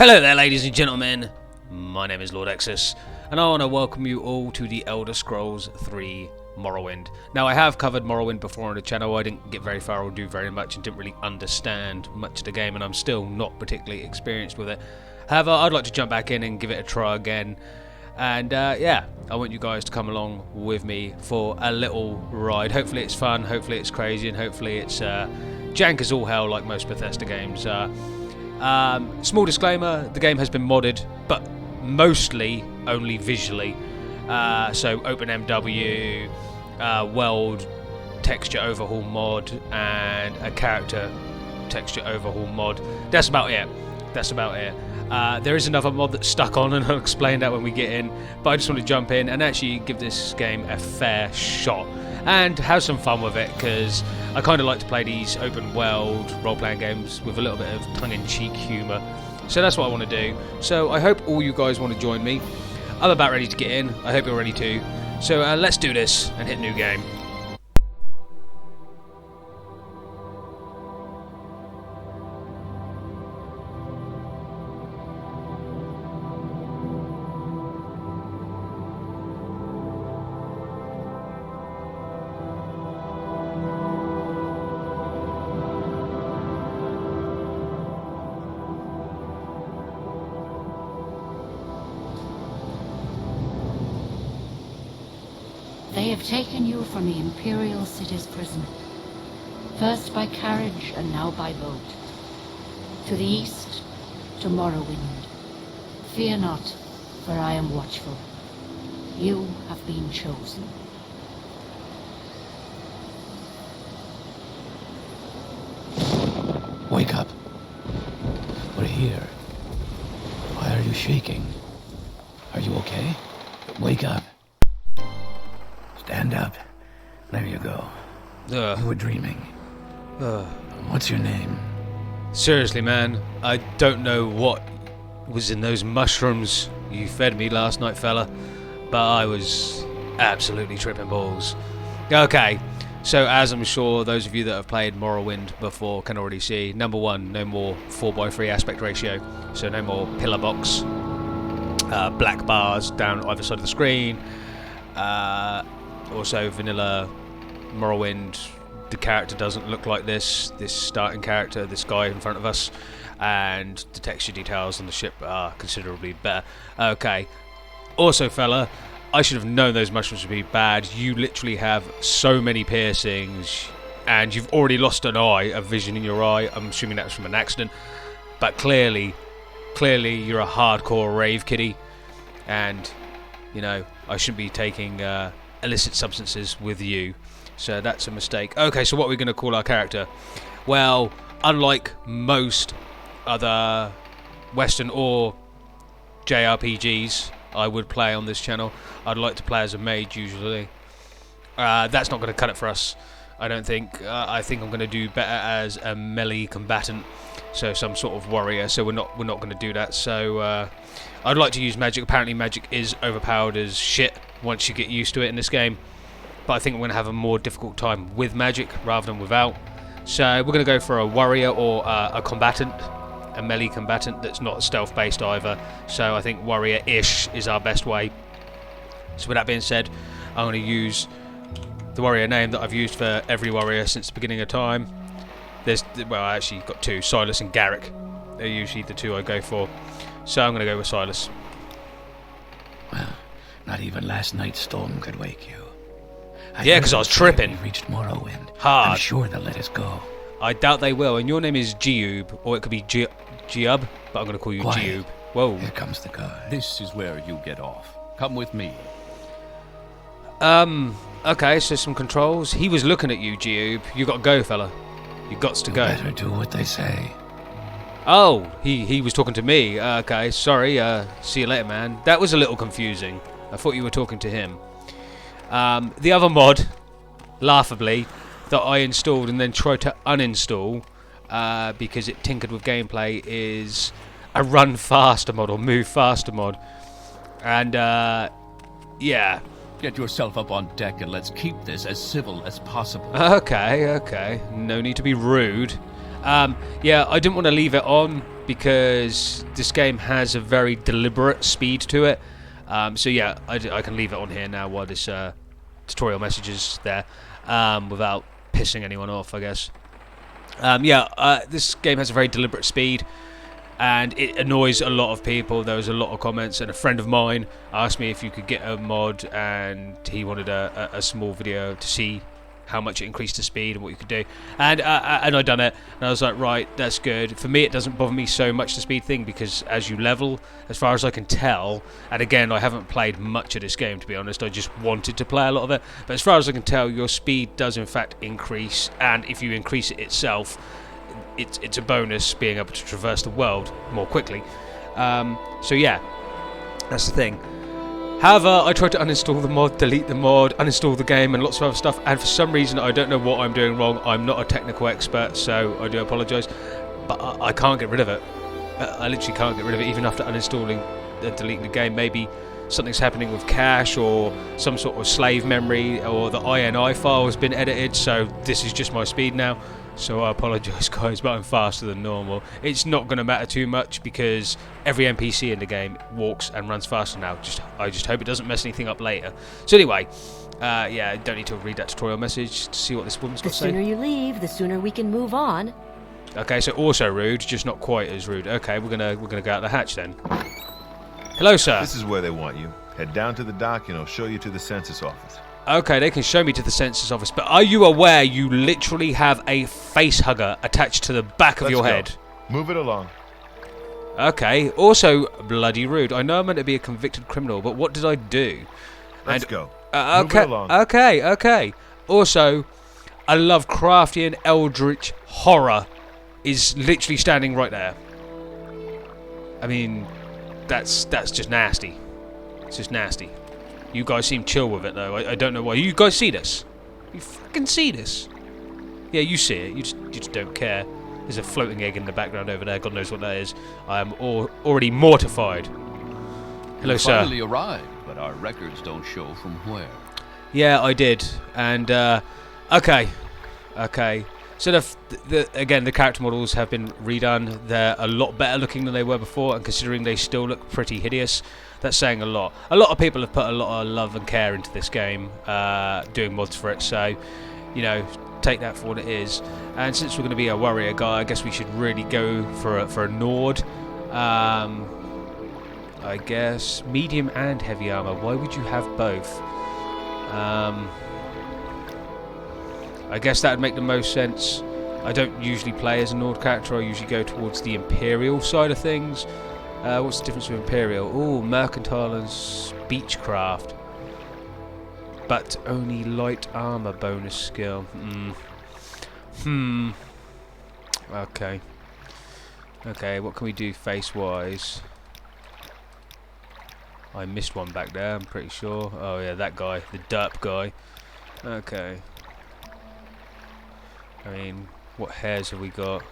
Hello there, ladies and gentlemen. My name is Lord Exus, and I want to welcome you all to the Elder Scrolls 3 Morrowind. Now, I have covered Morrowind before on the channel. I didn't get very far or do very much and didn't really understand much of the game, and I'm still not particularly experienced with it. However, I'd like to jump back in and give it a try again. And yeah, I want you guys to come along with me for a little ride. Hopefully it's fun, hopefully it's crazy, and hopefully it's jank as all hell like most Bethesda games. Small disclaimer, the game has been modded, but mostly only visually. So OpenMW, world texture overhaul mod, and a character texture overhaul mod. That's about it. There is another mod that's stuck on, and I'll explain that when we get in, but I just want to jump in and actually give this game a fair shot and have some fun with it, because I kind of like to play these open world role-playing games with a little bit of tongue-in-cheek humour. So that's what I want to do. So I hope all you guys want to join me. I'm about ready to get in. I hope you're ready too. So let's do this and hit new game. They have taken you from the Imperial City's prison, first by carriage and now by boat, to the east, to Morrowind. Fear not, for I am watchful. You have been chosen. Wake up. We're here. Why are you shaking? Are you okay? Wake up. Stand up. There you go. You were dreaming. What's your name? Seriously, man, I don't know what was in those mushrooms you fed me last night, fella, but I was absolutely tripping balls. Okay, so as I'm sure those of you that have played Morrowind before can already see, number one, no more 4:3 aspect ratio, so no more pillar box, black bars down either side of the screen. Also, vanilla Morrowind, the character doesn't look like this starting character, this guy in front of us, and the texture details on the ship are considerably better. Okay, also, fella, I should have known those mushrooms would be bad. You literally have so many piercings, and you've already lost an eye, a vision in your eye. I'm assuming that was from an accident, but clearly you're a hardcore rave kitty, and, you know, I shouldn't be taking illicit substances with you, so that's a mistake. Okay, so what are we going to call our character? Well, unlike most other Western or JRPGs I would play on this channel, I'd like to play as a mage usually. That's not going to cut it for us, I don't think. I think I'm going to do better as a melee combatant, so some sort of warrior. So we're not going to do that. So I'd like to use magic. Apparently magic is overpowered as shit once you get used to it in this game, but I think I'm going to have a more difficult time with magic rather than without. So we're going to go for a warrior or a combatant, a melee combatant that's not stealth based either. So I think warrior-ish is our best way. So with that being said, I'm going to use the warrior name that I've used for every warrior since the beginning of time. Well, I actually got two, Silas and Garrick. They're usually the two I go for. So I'm going to go with Silas. Well, not even last night's storm could wake you. Yeah, because I was tripping. We reached Morrowind. Hard. I'm sure they'll let us go. I doubt they will. And your name is Giub, or it could be Giub, but I'm going to call you Quiet. Giub. Whoa. Here comes the guard. This is where you get off. Come with me. Okay, so some controls. He was looking at you, Giub. You got to go, fella. You gots to You go. better do what they say. Oh, he was talking to me. Okay, sorry. See you later, man. That was a little confusing. I thought you were talking to him. The other mod, laughably, that I installed and then tried to uninstall because it tinkered with gameplay is a run faster mod or move faster mod. And yeah. Get yourself up on deck and let's keep this as civil as possible. Okay. No need to be rude. Yeah, I didn't want to leave it on because this game has a very deliberate speed to it. So yeah, I can leave it on here now while this tutorial message is there, without pissing anyone off, I guess. This game has a very deliberate speed, and it annoys a lot of people. There was a lot of comments, and a friend of mine asked me if you could get a mod, and he wanted a small video to see how much it increased the speed and what you could do, and I done it, and I was like, right, that's good. For me, it doesn't bother me so much, the speed thing, because as you level, as far as I can tell, and again, I haven't played much of this game, to be honest, I just wanted to play a lot of it, but as far as I can tell, your speed does in fact increase, and if you increase it itself, it's a bonus being able to traverse the world more quickly. So yeah, that's the thing. However, I tried to uninstall the mod, delete the mod, uninstall the game, and lots of other stuff, and for some reason I don't know what I'm doing wrong. I'm not a technical expert, so I do apologise, but I can't get rid of it. I literally can't get rid of it, even after uninstalling and deleting the game. Maybe something's happening with cache, or some sort of slave memory, or the INI file has been edited, so this is just my speed now. So I apologise, guys, but I'm faster than normal. It's not going to matter too much because every NPC in the game walks and runs faster now. I just hope it doesn't mess anything up later. So anyway, yeah, don't need to read that tutorial message to see what this woman's got to say. The sooner you leave, the sooner we can move on. Okay, so also rude, just not quite as rude. Okay, we're gonna go out the hatch then. Hello, sir. This is where they want you. Head down to the dock and I'll show you to the census office. Okay, they can show me to the census office, but are you aware you literally have a face hugger attached to the back of your head? Move it along. Okay, also bloody rude. I know I'm meant to be a convicted criminal, but what did I do? Let's go. Okay, Move it along. okay. Also, a Lovecraftian eldritch horror is literally standing right there. I mean, that's just nasty. It's just nasty. You guys seem chill with it, though. I don't know why. You guys see this? You fucking see this? Yeah, you see it. You just don't care. There's a floating egg in the background over there. God knows what that is. I am already mortified. Hello, You sir. finally arrived, but our records don't show from where. Yeah, I did. And, okay. So, again, the character models have been redone. They're a lot better looking than they were before, and considering they still look pretty hideous, that's saying a lot. A lot of people have put a lot of love and care into this game, doing mods for it, so, you know, take that for what it is. And since we're going to be a warrior guy, I guess we should really go for a Nord. I guess medium and heavy armor. Why would you have both? I guess that would make the most sense. I don't usually play as a Nord character. I usually go towards the Imperial side of things. What's the difference with Imperial? Oh, mercantile and speechcraft. But only light armor bonus skill. Okay, what can we do face-wise? I missed one back there, I'm pretty sure. Oh yeah, that guy, the derp guy. Okay. I mean, what hairs have we got?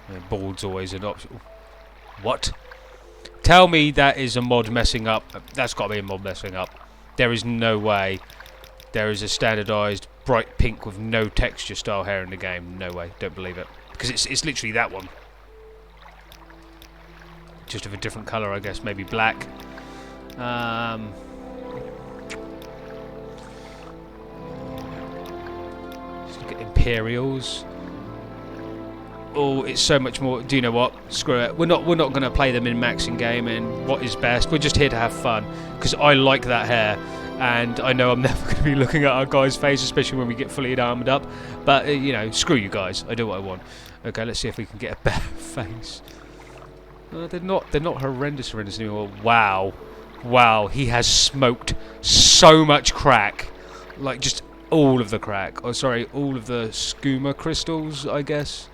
Yeah, bald's always an option. What? Tell me that is a mod messing up. That's got to be a mod messing up. There is no way there is a standardised bright pink with no texture style hair in the game. No way. Don't believe it. Because it's literally that one. Just of a different colour, I guess. Maybe black. Let's look at Imperials. Oh, it's so much more. Do you know what? Screw it. We're not going to play them in maxing game. And what is best? We're just here to have fun because I like that hair, and I know I'm never going to be looking at our guy's face, especially when we get fully armored up. But you know, screw you guys. I do what I want. Okay, let's see if we can get a better face. They're not horrendous anymore. Wow. He has smoked so much crack, like just all of the crack. Oh, sorry, all of the skooma crystals, I guess.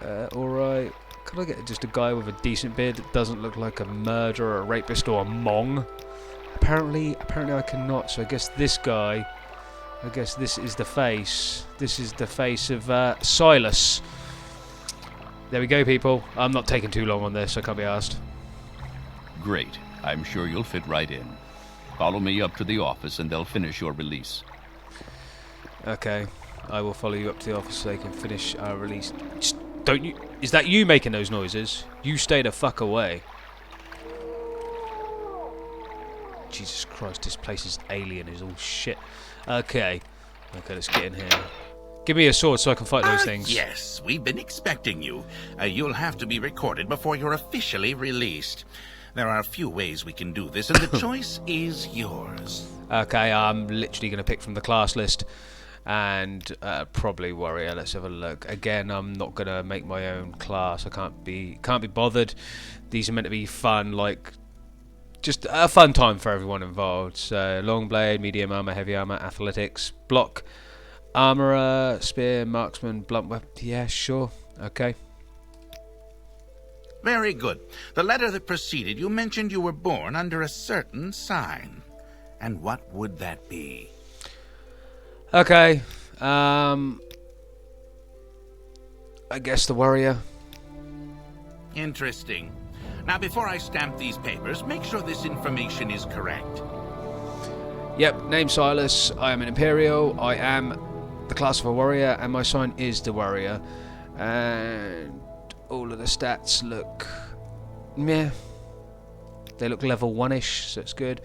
Alright. Can I get just a guy with a decent beard that doesn't look like a murderer, a rapist, or a mong? Apparently I cannot, so I guess this guy... I guess this is the face. This is the face of Silas. There we go, people. I'm not taking too long on this, I can't be asked. Great. I'm sure you'll fit right in. Follow me up to the office and they'll finish your release. Okay. I will follow you up to the office so they can finish our release. Just don't you... Is that you making those noises? You stay the fuck away. Jesus Christ, this place is alien, is all shit. Okay. Okay, let's get in here. Give me a sword so I can fight those things. Yes, we've been expecting you. You'll have to be recorded before you're officially released. There are a few ways we can do this, and the choice is yours. Okay, I'm literally going to pick from the class list. And probably warrior. Let's have a look. Again, I'm not going to make my own class. I can't be bothered. These are meant to be fun, like... just a fun time for everyone involved. So, long blade, medium armor, heavy armor, athletics, block... armourer, spear, marksman, blunt weapon. Yeah, sure. Okay. Very good. The letter that preceded you mentioned you were born under a certain sign. And what would that be? Okay. I guess the warrior. Interesting. Now, before I stamp these papers, make sure this information is correct. Yep, name Silas. I am an Imperial. I am the class of a warrior, and my sign is the warrior. And all of the stats look... meh. They look level 1-ish, so it's good.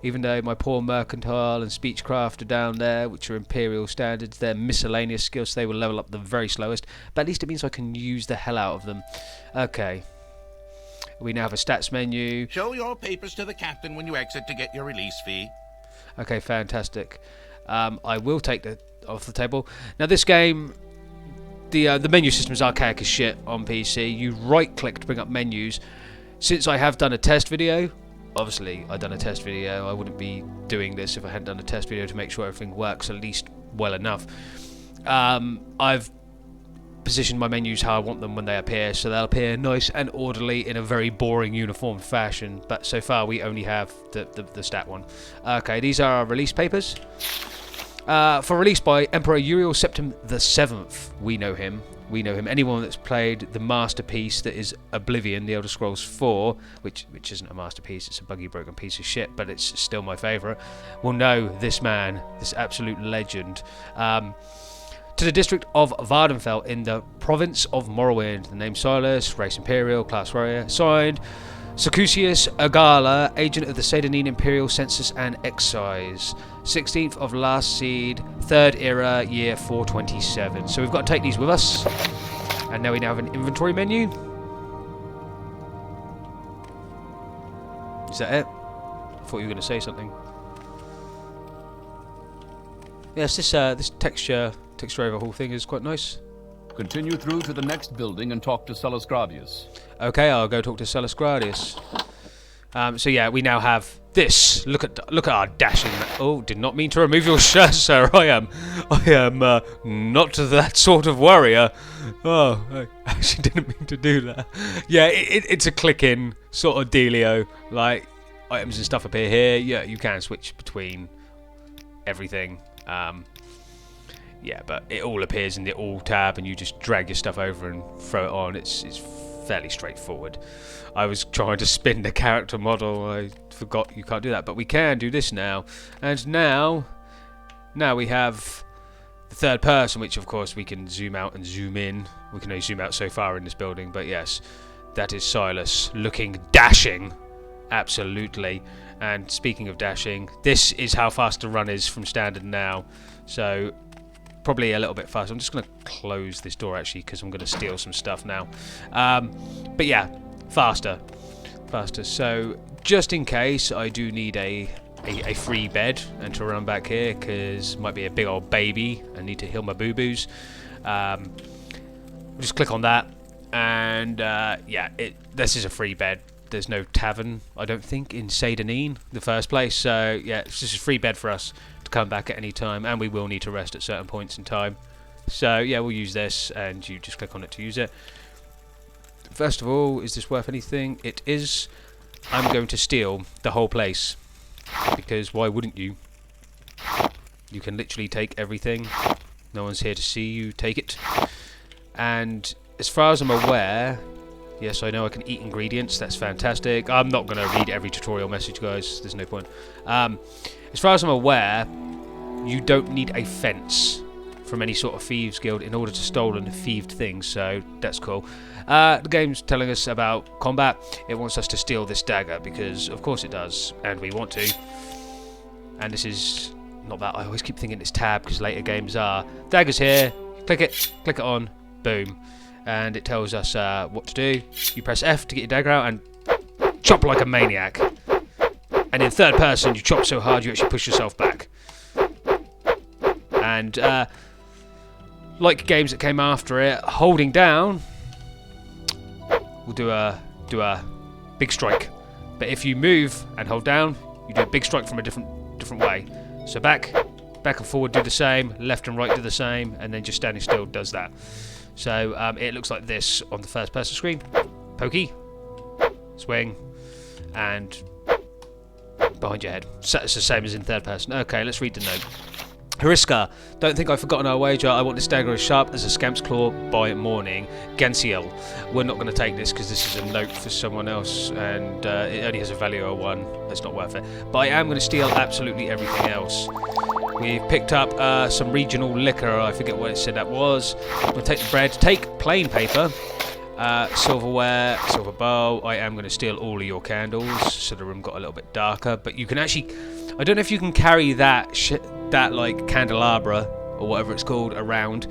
Even though my poor mercantile and speechcraft are down there, which are Imperial standards, they're miscellaneous skills, so they will level up the very slowest. But at least it means I can use the hell out of them. Okay. We now have a stats menu. Show your papers to the captain when you exit to get your release fee. Okay, fantastic. I will take that off the table. Now this game, the menu system is archaic as shit on PC. You right click to bring up menus. Since I have done a test video, obviously I've done a test video, I wouldn't be doing this if I hadn't done a test video to make sure everything works at least well enough. I've positioned my menus how I want them when they appear, so they'll appear nice and orderly in a very boring uniform fashion, but so far we only have the stat one. Okay, these are our release papers. For release by Emperor Uriel Septim the 7th, we know him. Anyone that's played the masterpiece that is Oblivion, The Elder Scrolls 4, which isn't a masterpiece, it's a buggy broken piece of shit, but it's still my favourite, will know this man, this absolute legend. To the district of Vardenfell in the province of Morrowind. The name Silas, race Imperial, class warrior. Signed, Secusius Agala, agent of the Sedanine Imperial Census and Excise. 16th of last seed, 3rd era, year 427. So we've got to take these with us. And now we have an inventory menu. Is that it? I thought you were going to say something. Yes, this texture overhaul thing is quite nice. Continue through to the next building and talk to Celes Gradius. Okay, I'll go talk to Celes Gradius. So yeah, we now have this. Look at our dashing. Oh, did not mean to remove your shirt, sir. I am not that sort of warrior. Oh, I actually didn't mean to do that. Yeah, it's a click-in sort of dealio. Like items and stuff appear here. Yeah, you can switch between everything. Yeah, but it all appears in the All tab, and you just drag your stuff over and throw it on. It's fairly straightforward. I was trying to spin the character model. I forgot you can't do that, but we can do this now. And now we have the third person, which of course we can zoom out and zoom in. We can only zoom out so far in this building, but yes, that is Silas, looking dashing, absolutely. And speaking of dashing, this is how fast the run is from standard now. So probably a little bit faster. I'm just going to close this door actually because I'm going to steal some stuff now. But yeah, faster. So just in case I do need a free bed and to run back here because might be a big old baby. I need to heal my boo-boos. Just click on that and yeah, this is a free bed. There's no tavern, I don't think, in Sedanine, the first place. So yeah, it's just a free bed for us to come back at any time, and we will need to rest at certain points in time. So yeah, we'll use this, and you just click on it to use it. First of all, is this worth anything? It is. I'm going to steal the whole place, because why wouldn't you? You can literally take everything. No one's here to see you take it. And as far as I'm aware, yes, I know I can eat ingredients. That's fantastic. I'm not going to read every tutorial message, guys. There's no point. As far as I'm aware, you don't need a fence from any sort of thieves guild in order to stolen thieved things, so that's cool. The game's telling us about combat. It wants us to steal this dagger because of course it does, and we want to. And this is not that, I always keep thinking it's tab because later games are. Dagger's here, click it on, boom, and it tells us what to do. You press F to get your dagger out and chop like a maniac. And in third person you chop so hard you actually push yourself back. And like games that came after it, holding down will do a big strike. But if you move and hold down, you do a big strike from a different way. So back and forward do the same, left and right do the same, and then just standing still does that. So it looks like this on the first person screen. Pokey, swing, and behind your head. So it's the same as in third person. Okay, let's read the note. Hariska, don't think I've forgotten our wager. I want this dagger as sharp as a scamp's claw by morning. Gansiel. We're not going to take this because this is a note for someone else and it only has a value of 1. It's not worth it. But I am going to steal absolutely everything else. We've picked up some regional liquor. I forget what it said that was. We'll take the bread. Take plain paper. Silverware, silver bowl. I am going to steal all of your candles so the room got a little bit darker. But you can actually... I don't know if you can carry that like candelabra or whatever it's called around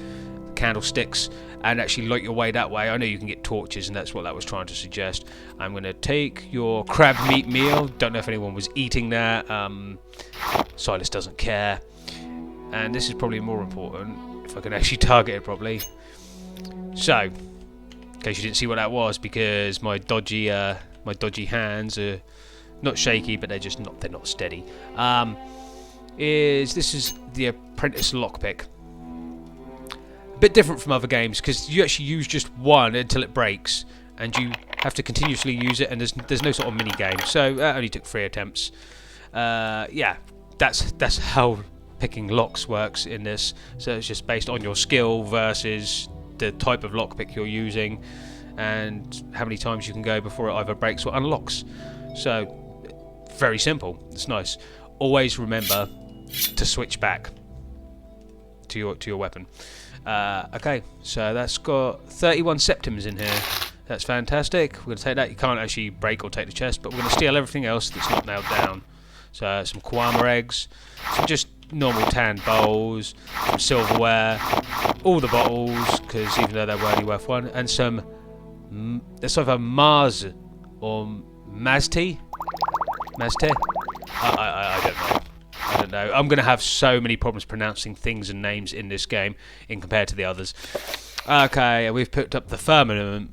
candlesticks and actually light your way that way. I know you can get torches, and that's what that was trying to suggest. I'm going to take your crab meat meal. Don't know if anyone was eating that. Silas doesn't care. And this is probably more important if I can actually target it properly. So, in case you didn't see what that was, because my dodgy hands are not shaky, but they're not steady. This is the apprentice lockpick. A bit different from other games because you actually use just one until it breaks, and you have to continuously use it, and there's no sort of mini game. So that only took 3 attempts. Yeah, that's how picking locks works in this. So it's just based on your skill versus the type of lockpick you're using, and how many times you can go before it either breaks or unlocks. So very simple. It's nice. Always remember to switch back to your weapon. Okay, so that's got 31 septims in here. That's fantastic. We're going to take that. You can't actually break or take the chest, but we're going to steal everything else that's not nailed down. So some Kwama eggs, some just normal tan bowls, some silverware, all the bottles, because even though they were only worth 1, and some, it's either Mars or Mazte? Mazte? I don't know. I don't know. I'm going to have so many problems pronouncing things and names in this game in compared to the others. Okay, we've picked up the Firmament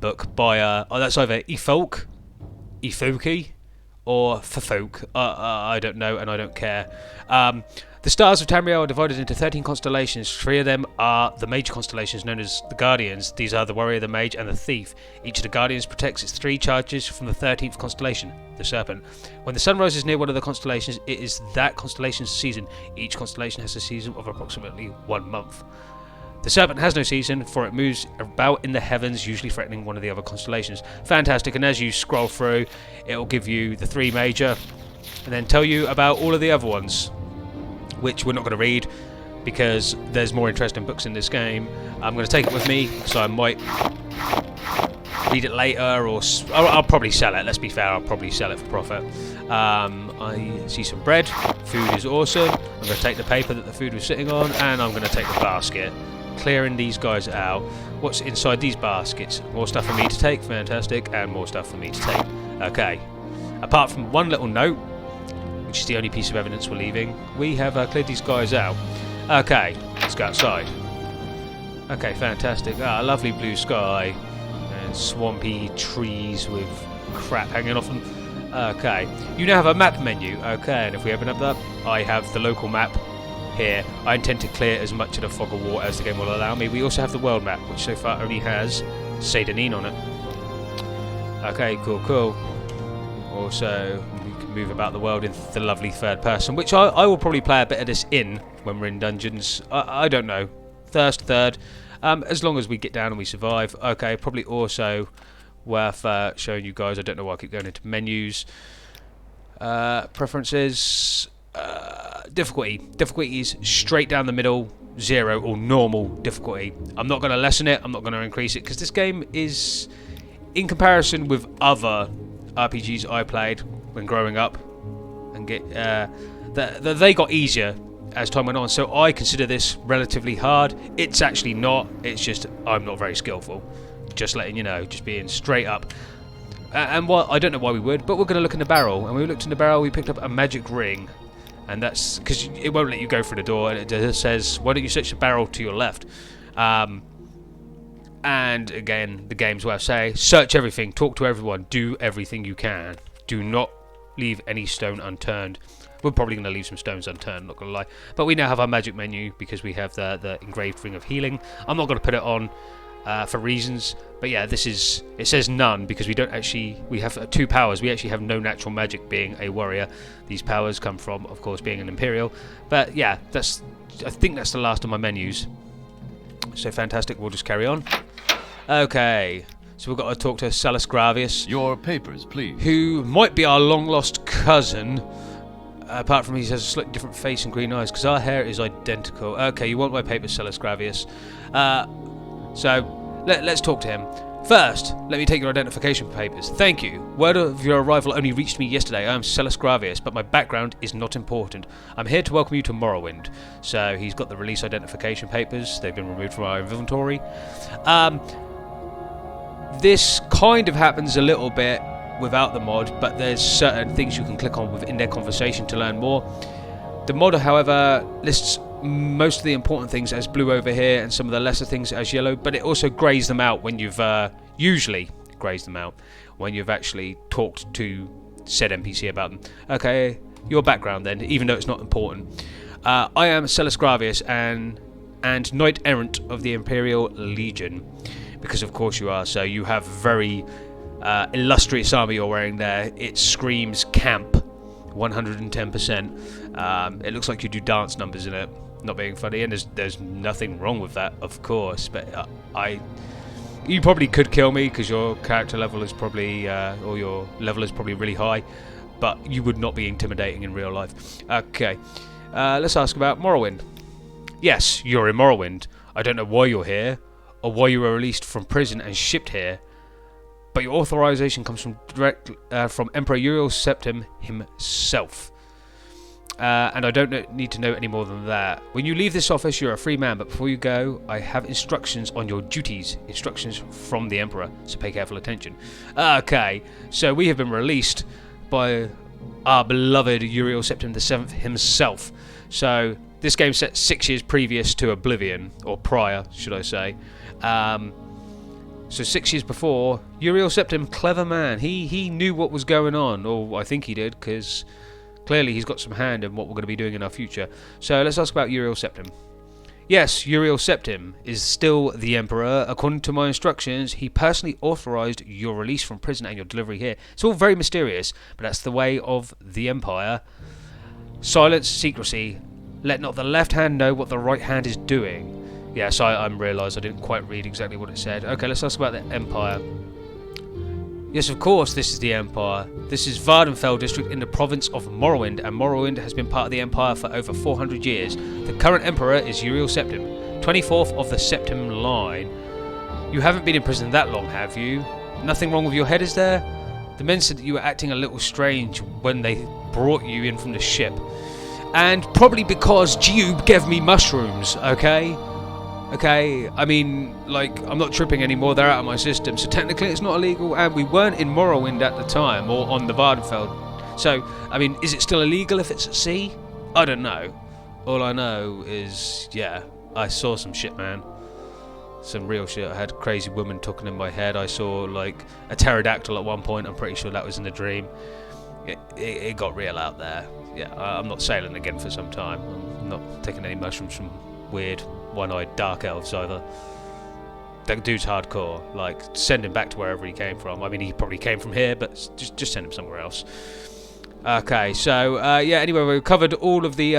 book by that's either Ifolki or Fafok. I don't know, and I don't care. The stars of Tamriel are divided into 13 constellations. 3 of them are the major constellations known as the Guardians. These are the Warrior, the Mage, and the Thief. Each of the Guardians protects its 3 charges from the 13th constellation, the Serpent. When the sun rises near one of the constellations, it is that constellation's season. Each constellation has a season of approximately 1 month. The Serpent has no season, for it moves about in the heavens, usually threatening one of the other constellations. Fantastic, and as you scroll through, it will give you the 3 major, and then tell you about all of the other ones, which we're not going to read, because there's more interesting books in this game. I'm going to take it with me, so I might read it later, or I'll probably sell it. Let's be fair, I'll probably sell it for profit. I see some bread. Food is awesome. I'm going to take the paper that the food was sitting on, and I'm going to take the basket. Clearing these guys out. What's inside these baskets? More stuff for me to take, fantastic, and more stuff for me to take. Okay. Apart from one little note, which is the only piece of evidence we're leaving, we have cleared these guys out. Okay, let's go outside. Okay, fantastic. Lovely blue sky and swampy trees with crap hanging off them. Okay, you now have a map menu. Okay, and if we open up that, I have the local map here. I intend to clear as much of the fog of war as the game will allow me. We also have the world map, which so far only has Seydanin on it. Okay, cool. Also, we can move about the world in the lovely third person, which I will probably play a bit of this in when we're in dungeons. I don't know. Third. As long as we get down and we survive. Okay, probably also worth showing you guys. I don't know why I keep going into menus. Preferences. Difficulty. Difficulty is straight down the middle. 0 or normal difficulty. I'm not going to lessen it, I'm not going to increase it, because this game is, in comparison with other RPGs I played when growing up, and they got easier as time went on, so I consider this relatively hard. It's actually not, it's just I'm not very skillful. Just letting you know, just being straight up. And what, I don't know why we would, but we're going to look in the barrel. And when we looked in the barrel, we picked up a magic ring. And that's because it won't let you go through the door, and it says, why don't you search the barrel to your left? And again, the game's way of saying, search everything, talk to everyone, do everything you can. Do not leave any stone unturned. We're probably going to leave some stones unturned, not going to lie. But we now have our magic menu because we have the engraved ring of healing. I'm not going to put it on for reasons, but yeah, it says none because we have 2 powers. We actually have no natural magic being a warrior. These powers come from, of course, being an Imperial. But yeah, I think that's the last of my menus. So fantastic, we'll just carry on. Okay, so we've got to talk to Salus Gravius. Your papers, please. Who might be our long-lost cousin, apart from he has a slightly different face and green eyes, because our hair is identical. Okay, you want my papers, Salus Gravius. So, let's talk to him. First, let me take your identification papers. Thank you. Word of your arrival only reached me yesterday. I am Salus Gravius, but my background is not important. I'm here to welcome you to Morrowind. So, he's got the release identification papers. They've been removed from our inventory. This kind of happens a little bit without the mod, but there's certain things you can click on within their conversation to learn more. The mod, however, lists most of the important things as blue over here and some of the lesser things as yellow, but it also greys them out when you've usually greys them out when you've actually talked to said NPC about them. Okay, your background then, even though it's not important. I am Salus Gravius and Knight Errant of the Imperial Legion, because of course you are. So you have very illustrious armour you're wearing there. It screams camp 110%. It looks like you do dance numbers in it. Not being funny, and there's nothing wrong with that, of course, but you probably could kill me because your character level is probably or your level is probably really high, but you would not be intimidating in real life. Okay, let's ask about Morrowind. Yes, you're in Morrowind. I don't know why you're here or why you were released from prison and shipped here, but your authorization comes from from Emperor Uriel Septim himself. And I don't need to know any more than that. When you leave this office, you're a free man, but before you go, I have instructions on your duties. Instructions from the Emperor, so pay careful attention. Okay, so we have been released by our beloved Uriel Septim VII himself. So this game set 6 years previous to Oblivion, or prior, should I say. So 6 years before, Uriel Septim, clever man, he knew what was going on, or I think he did, because clearly he's got some hand in what we're going to be doing in our future. So let's ask about Uriel Septim. Yes, Uriel Septim is still the Emperor. According to my instructions, he personally authorized your release from prison and your delivery here. It's all very mysterious, but that's the way of the Empire. Silence, secrecy. Let not the left hand know what the right hand is doing. Yes, I realised I didn't quite read exactly what it said. Okay, let's ask about the Empire. Yes, of course, this is the Empire. This is Vardenfell district in the province of Morrowind, and Morrowind has been part of the Empire for over 400 years. The current Emperor is Uriel Septim, 24th of the Septim line. You haven't been in prison that long, have you? Nothing wrong with your head, is there? The men said that you were acting a little strange when they brought you in from the ship. And probably because Jube gave me mushrooms, okay? Okay, I mean, like, I'm not tripping anymore, they're out of my system, so technically it's not illegal, and we weren't in Morrowind at the time, or on the Vardenfell. So, I mean, is it still illegal if it's at sea? I don't know. All I know is, yeah, I saw some shit, man. Some real shit. I had a crazy woman talking in my head. I saw, like, a pterodactyl at one point. I'm pretty sure that was in a dream. It got real out there. Yeah, I'm not sailing again for some time. I'm not taking any mushrooms from weird one-eyed dark elves either. That dude's hardcore. Like, send him back to wherever he came from. I mean, he probably came from here, but just send him somewhere else. Okay, so yeah. Anyway, we've covered all of the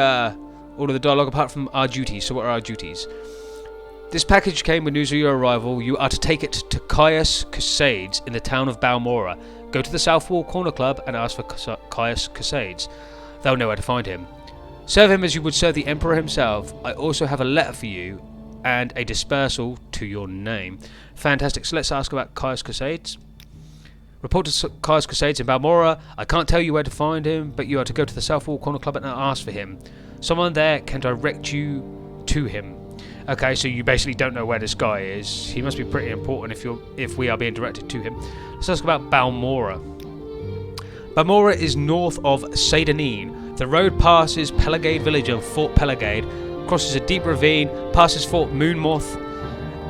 dialogue apart from our duties. So, what are our duties? This package came with news of your arrival. You are to take it to Caius Casades in the town of Balmora. Go to the South Wall Corner Club and ask for Caius Casades. They'll know where to find him. Serve him as you would serve the Emperor himself. I also have a letter for you and a dispersal to your name. Fantastic. So let's ask about Caius Crusades. Report to Caius Crusades in Balmora. I can't tell you where to find him, but you are to go to the South Wall Corner Club and ask for him. Someone there can direct you to him. Okay, so you basically don't know where this guy is. He must be pretty important if we are being directed to him. Let's ask about Balmora. Balmora is north of Seydanine. The road passes Pelagade village and Fort Pelagade, crosses a deep ravine, passes Fort Moonmoth,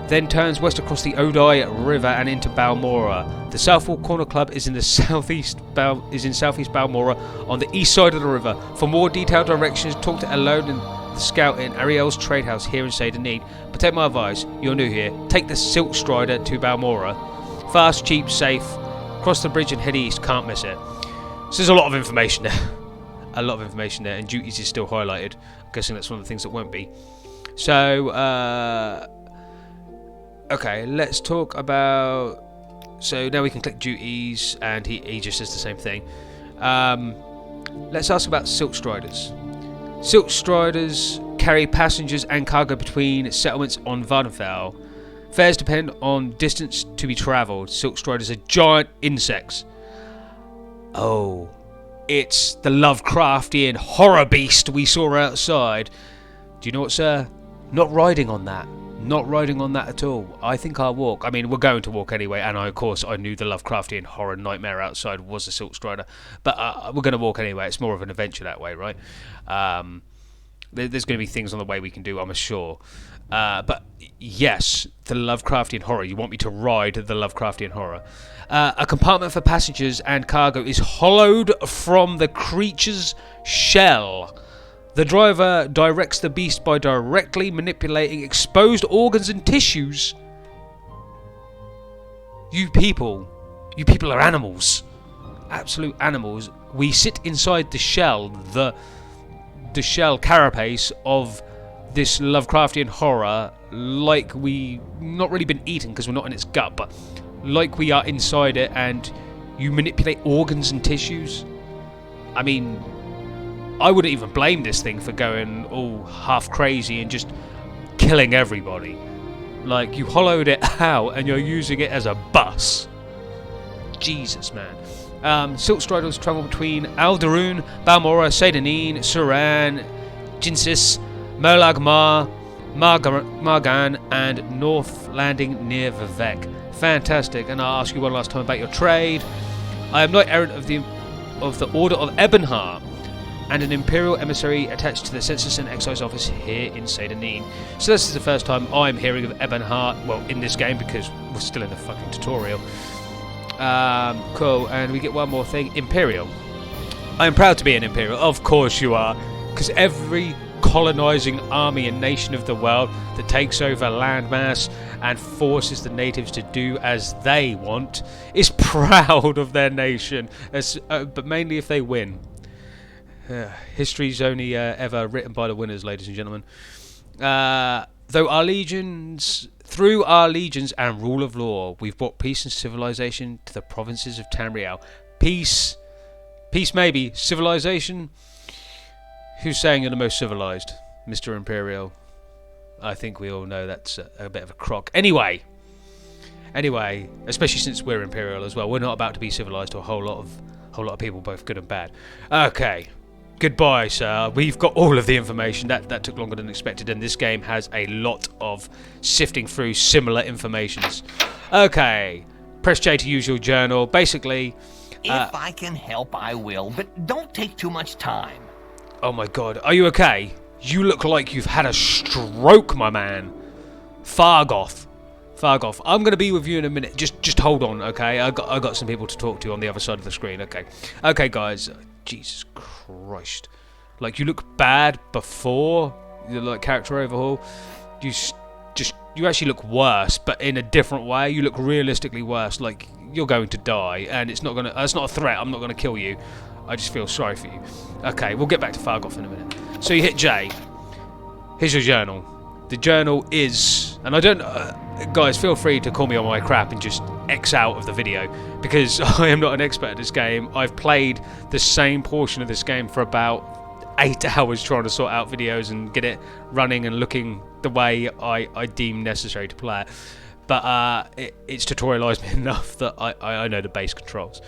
then turns west across the Odai River and into Balmora. The Southwall Corner Club is in southeast Balmora on the east side of the river. For more detailed directions, talk to Elone and the scout in Ariel's trade house here in Seydanine. But take my advice, you're new here. Take the Silk Strider to Balmora. Fast, cheap, safe. Cross the bridge and head east. Can't miss it. So there's a lot of information there. A lot of information there, and duties is still highlighted. I'm guessing that's one of the things that won't be. So, okay, let's talk about... So now we can click duties, and he just says the same thing. Let's ask about Silk Striders. Silk Striders carry passengers and cargo between settlements on Vardenfell. Fares depend on distance to be travelled. Silk Striders are giant insects. Oh, it's the Lovecraftian horror beast we saw outside. Do you know what, sir? Not riding on that. Not riding on that at all. I think I'll walk. I mean, we're going to walk anyway, and of course I knew the Lovecraftian horror nightmare outside was a Silk Strider. But we're going to walk anyway. It's more of an adventure that way, right? There's going to be things on the way we can do, I'm sure. But yes, the Lovecraftian horror. You want me to ride the Lovecraftian horror. A compartment for passengers and cargo is hollowed from the creature's shell. The driver directs the beast by directly manipulating exposed organs and tissues. You people are animals. Absolute animals. We sit inside the shell, the shell carapace of this Lovecraftian horror, like we not really been eaten because we're not in its gut, but like we are inside it, and you manipulate organs and tissues. I mean, I wouldn't even blame this thing for going all half crazy and just killing everybody. Like, you hollowed it out and you're using it as a bus. Jesus, man. Silk Striders travel between Alderun, Balmora, Seydanine, Suran, Jinsis, Molagmar, Margan, and North Landing near Vivek. Fantastic. And I'll ask you one last time about your trade. I am Knight Errant of the Order of Ebonheart, and an Imperial emissary attached to the Census and Excise office here in Seydanine. So this is the first time I'm hearing of Ebonheart, well, in this game, because we're still in the fucking tutorial. Cool, and we get one more thing. Imperial. I am proud to be an Imperial. Of course you are, because every colonising army and nation of the world that takes over landmass and forces the natives to do as they want is proud of their nation, but mainly if they win. History's only ever written by the winners, ladies and gentlemen. Through our legions and rule of law, we've brought peace and civilization to the provinces of Tamriel. Peace maybe. Civilization? Who's saying you're the most civilized, Mr. Imperial? I think we all know that's a bit of a crock. Anyway, especially since we're Imperial as well, we're not about to be civilized to a whole lot of people, both good and bad. Okay. Goodbye, sir. We've got all of the information. That took longer than expected, and this game has a lot of sifting through similar informations. Okay. Press J to use your journal. Basically... if I can help, I will, but don't take too much time. Oh my god. Are you okay? You look like you've had a stroke, my man. Fargoth. I'm going to be with you in a minute. Just hold on, okay? I got some people to talk to on the other side of the screen, okay? Okay, guys. Jesus Christ. Like, you look bad before, like, character overhaul. You actually look worse, but in a different way. You look realistically worse. Like, you're going to die, and it's not a threat. I'm not gonna kill you. I just feel sorry for you. Okay, we'll get back to Fargoth in a minute. So you hit J. Here's your journal. The journal is, and I don't, guys, feel free to call me on my crap and just X out of the video, because I am not an expert at this game. I've played the same portion of this game for about 8 hours trying to sort out videos and get it running and looking the way I deem necessary to play it. But it's tutorialised me enough that I know the base controls.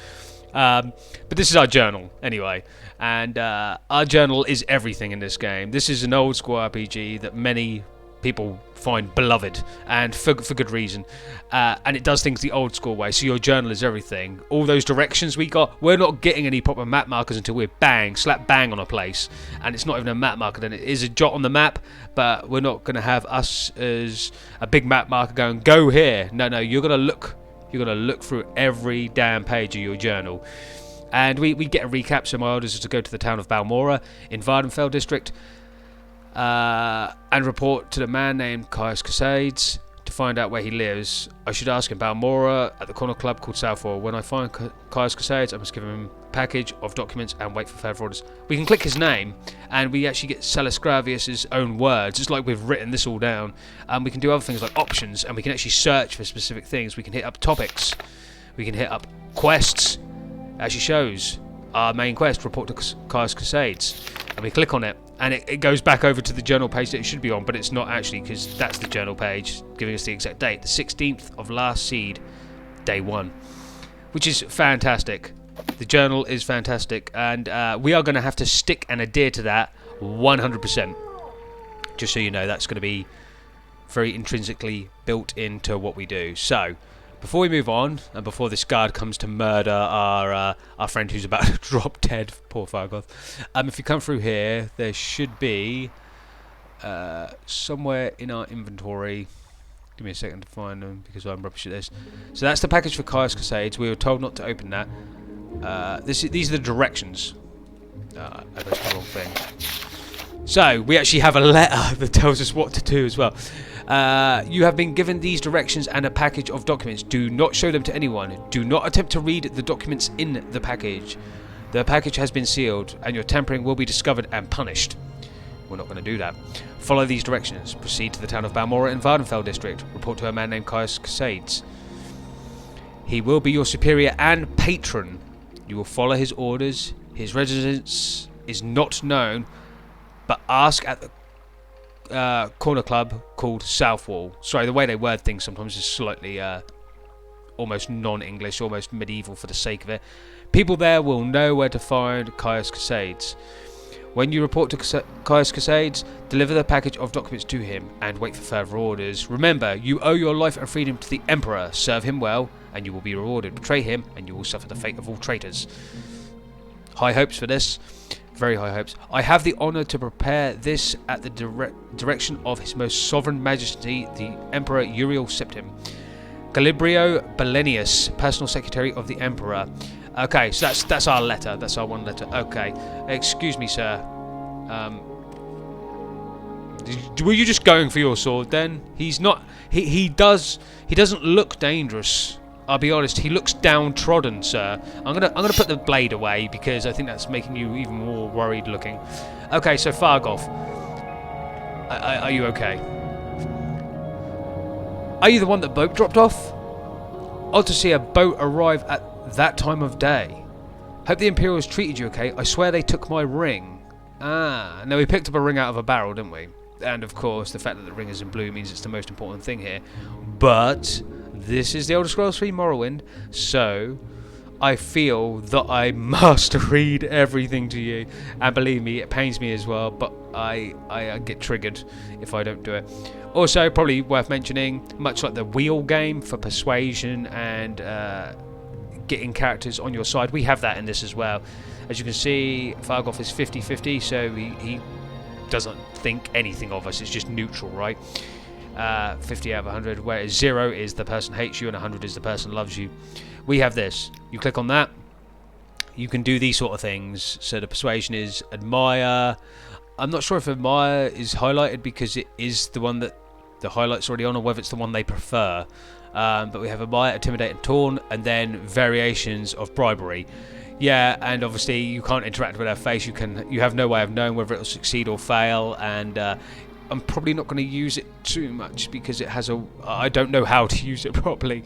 But this is our journal, anyway. And our journal is everything in this game. This is an old school RPG that many people find beloved, and for good reason. And it does things the old school way, so your journal is everything. All those directions we got, we're not getting any proper map markers until we're slap bang on a place. And it's not even a map marker, then it is a jot on the map, but we're not going to have us as a big map marker going, go here. No, you're going to look through every damn page of your journal. And we get a recap, so my orders is to go to the town of Balmora in Vardenfell district, and report to the man named Caius Casades to find out where he lives. I should ask him Balmora at the corner club called Southwall. When I find Caius Casades, I must give him a package of documents and wait for further orders. We can click his name, and we actually get Salasgravius' own words. It's like we've written this all down. We can do other things like options, and we can actually search for specific things. We can hit up topics. We can hit up quests. It actually shows our main quest, report to Caius Casades. And we click on it, and it goes back over to the journal page that it should be on, but it's not actually, because that's the journal page giving us the exact date, the 16th of last seed, day 1, which is fantastic. The journal is fantastic, and we are going to have to stick and adhere to that 100%. Just so you know, that's going to be very intrinsically built into what we do. So, before we move on, and before this guard comes to murder our friend who's about to drop dead, poor Fargoth, if you come through here, there should be somewhere in our inventory. Give me a second to find them, because I'm rubbish at this. So that's the package for Caius Casades. We were told not to open that. These are the directions. I pressed the wrong thing. So, we actually have a letter that tells us what to do as well. You have been given these directions and a package of documents. Do not show them to anyone. Do not attempt to read the documents in the package. The package has been sealed, and your tampering will be discovered and punished. We're not going to do that. Follow these directions. Proceed to the town of Balmora in Vardenfell district. Report to a man named Caius Casades. He will be your superior and patron. You will follow his orders. His residence is not known, but ask at the corner club called Southwall. Sorry, the way they word things sometimes is slightly almost non-English, almost medieval for the sake of it. People there will know where to find Caius Casades. When you report to Caius Casades, deliver the package of documents to him and wait for further orders. Remember, you owe your life and freedom to the Emperor. Serve him well and you will be rewarded. Betray him and you will suffer the fate of all traitors. High hopes for this. Very high hopes. I have the honour to prepare this at the direction of His Most Sovereign Majesty, the Emperor Uriel Septim. Galibrio Belenius, personal secretary of the Emperor. Okay, so that's our letter. That's our one letter. Okay. Excuse me, sir. Were you just going for your sword then? He's not. He doesn't look dangerous. I'll be honest. He looks downtrodden, sir. I'm gonna put the blade away because I think that's making you even more worried looking. Okay, so Fargoth, are you okay? Are you the one that boat dropped off? Odd to see a boat arrive at that time of day. Hope the Imperials treated you okay. I swear they took my ring. Ah, no, we picked up a ring out of a barrel, didn't we? And of course, the fact that the ring is in blue means it's the most important thing here. But this is the Elder Scrolls 3 Morrowind, so I feel that I must read everything to you. And believe me, it pains me as well, but I get triggered if I don't do it. Also, probably worth mentioning, much like the wheel game for persuasion and getting characters on your side, we have that in this as well. As you can see, Fargoth is 50-50, so he doesn't think anything of us. It's just neutral, right? 50 out of 100, whereas 0 is the person hates you and 100 is the person loves you. We have this. You click on that, you can do these sort of things. So the persuasion is admire. I'm not sure if admire is highlighted because it is the one that the highlight's already on, or whether it's the one they prefer. But we have admire, intimidate and taunt, and then variations of bribery. Yeah, and obviously you can't interact with our face. You have no way of knowing whether it'll succeed or fail, and I'm probably not going to use it too much because it has I don't know how to use it properly.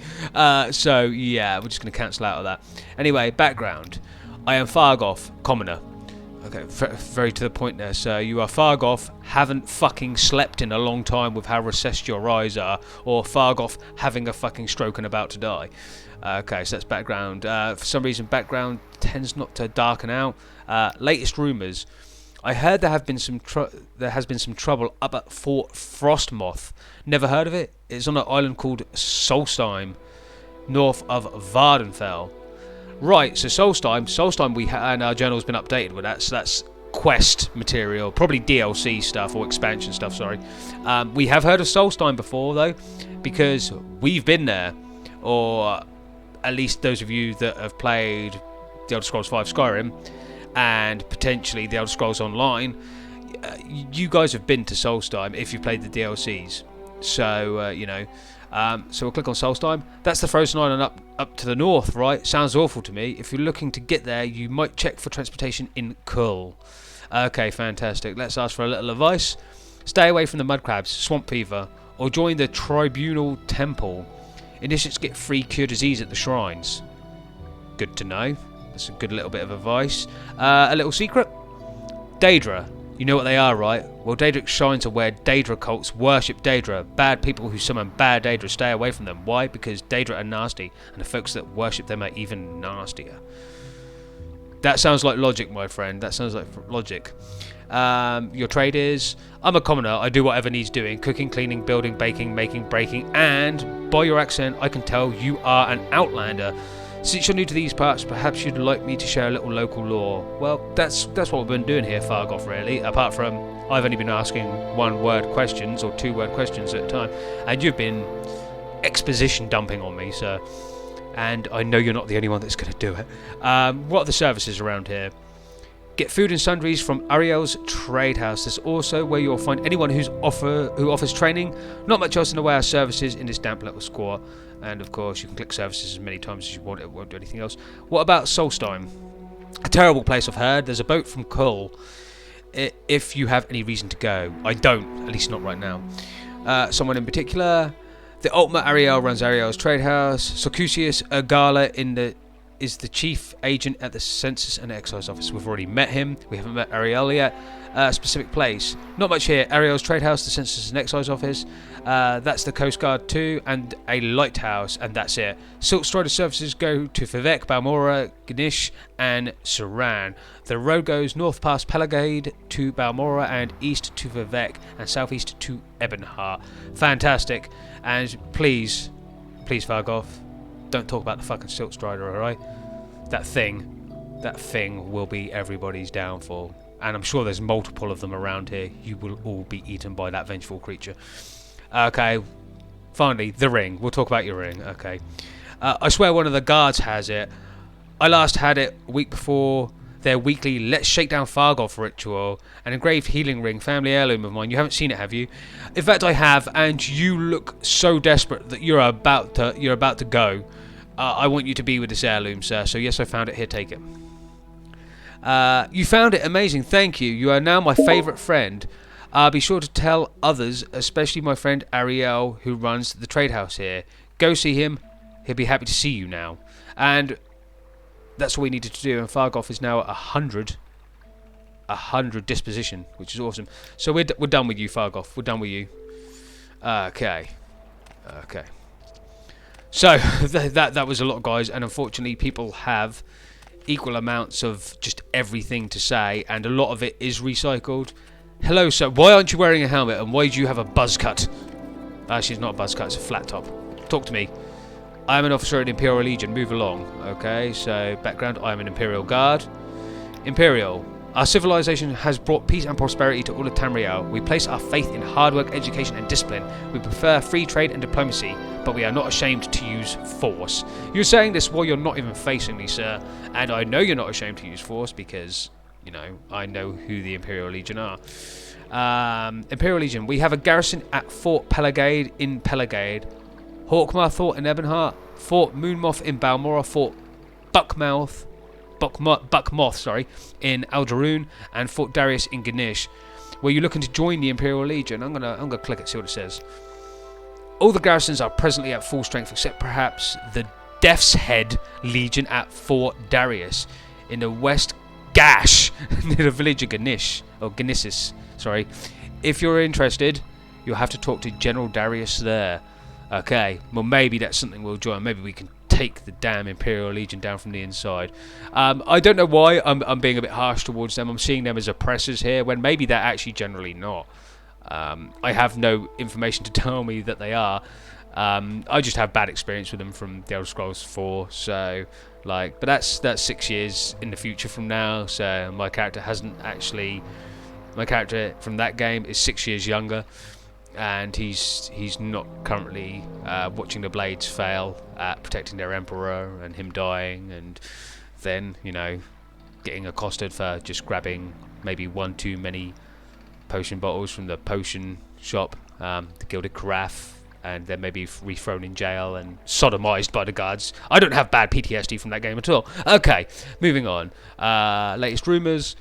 So yeah, we're just going to cancel out of that. Anyway, background. I am Fargoth, commoner. Okay, very to the point there, sir. You are Fargoth, haven't fucking slept in a long time with how recessed your eyes are, or Fargoth having a fucking stroke and about to die. Okay, so that's background. For some reason, background tends not to darken out. Latest rumours. I heard there has been some trouble up at Fort Frostmoth. Never heard of it? It's on an island called Solstheim, north of Vardenfell. Right, so Solstheim, and our journal's been updated with that, so that's quest material, probably DLC stuff or expansion stuff, sorry. We have heard of Solstheim before, though, because we've been there, or at least those of you that have played The Elder Scrolls V Skyrim, and potentially The Elder Scrolls Online, you guys have been to Solstheim if you've played the DLCs. So, so we'll click on Solstheim. That's the frozen island up to the north, right? Sounds awful to me. If you're looking to get there, you might check for transportation in Kull. Okay, fantastic. Let's ask for a little advice. Stay away from the mud crabs, swamp fever, or join the Tribunal Temple. Initiates get free cure disease at the shrines. Good to know. That's a good little bit of advice. A little secret. Daedra. You know what they are, right? Well, Daedric shrines are where Daedra cults worship Daedra. Bad people who summon bad Daedra, stay away from them. Why? Because Daedra are nasty, and the folks that worship them are even nastier. That sounds like logic, my friend. That sounds like logic. Your trade is... I'm a commoner. I do whatever needs doing. Cooking, cleaning, building, baking, making, breaking. And by your accent, I can tell you are an outlander. Since you're new to these parts, perhaps you'd like me to share a little local lore. Well, that's what we've been doing here, Fargoth, really. Apart from, I've only been asking one-word questions or two-word questions at a time, and you've been exposition dumping on me, sir. And I know you're not the only one that's going to do it. What are the services around here? Get food and sundries from Ariel's Trade House. That's also where you'll find anyone who offers training. Not much else in the way of services in this damp little square. And of course, you can click services as many times as you want. It won't do anything else. What about Solstheim? A terrible place, I've heard. There's a boat from Kull. If you have any reason to go. I don't, at least not right now. Someone in particular. The Ultimate Ariel runs Ariel's Trade House. Socusius Agala is the chief agent at the Census and Excise Office. We've already met him. We haven't met Ariel yet. Specific place. Not much here. Ariel's Trade House, the Census and Excise Office. That's the Coast Guard too, and a lighthouse, and that's it. Silk Strider services go to Vivek, Balmora, Ganesh, and Saran. The road goes north past Pelagade to Balmora, and east to Vivek, and southeast to Ebonheart. Fantastic. And please, Fargoth, don't talk about the fucking Silk Strider, alright? That thing will be everybody's downfall. And I'm sure there's multiple of them around here. You will all be eaten by that vengeful creature. Okay, finally, the ring. We'll talk about your ring, okay. I swear one of the guards has it. I last had it a week before their weekly Let's Shake Down Fargoth ritual. An engraved healing ring, family heirloom of mine. You haven't seen it, have you? In fact, I have, and you look so desperate that you're about to go. I want you to be with this heirloom, sir. So yes, I found it. Here, take it. You found it. Amazing. Thank you. You are now my favourite friend. Be sure to tell others, especially my friend Ariel, who runs the trade house here. Go see him. He'll be happy to see you now. And that's all we needed to do. And Fargoth is now at 100 disposition, which is awesome. So we're done with you, Fargoth. We're done with you. Okay. So that was a lot, guys. And unfortunately, people have equal amounts of just everything to say, and a lot of it is recycled. Hello, sir. Why aren't you wearing a helmet, and why do you have a buzz cut? Actually, it's not a buzz cut, it's a flat top. Talk to me. I am an officer in Imperial Legion. Move along. Okay, so background, I am an Imperial Guard. Imperial. Our civilization has brought peace and prosperity to all of Tamriel. We place our faith in hard work, education and discipline. We prefer free trade and diplomacy, but we are not ashamed to use force. You're saying this while you're not even facing me, sir. And I know you're not ashamed to use force because, you know, I know who the Imperial Legion are. Imperial Legion. We have a garrison at Fort Pelagade in Pelagade, Hawkmar Fort in Ebonheart, Fort Moonmoth in Balmora, Fort Buckmoth, in Aldaroon, and Fort Darius in Ganesh. Were you looking to join the Imperial Legion? I'm gonna click it, see what it says. All the garrisons are presently at full strength, except perhaps the Death's Head Legion at Fort Darius in the West Gash, near the village of Ganissus. Sorry. If you're interested, you'll have to talk to General Darius there. Okay, well maybe that's something we'll join. Maybe we can take the damn Imperial Legion down from the inside. I don't know why I'm being a bit harsh towards them. I'm seeing them as oppressors here, when maybe they're actually generally not. I have no information to tell me that they are. I just have bad experience with them from the Elder Scrolls 4, so like, but that's 6 years in the future from now. So my character from that game is 6 years younger, and he's not currently watching the Blades fail at protecting their Emperor and him dying, and then, you know, getting accosted for just grabbing maybe one too many potion bottles from the potion shop, the Gilded Carafe, and then maybe re-thrown in jail and sodomized by the guards. I don't have bad PTSD from that game at all. Okay, moving on. Latest rumours.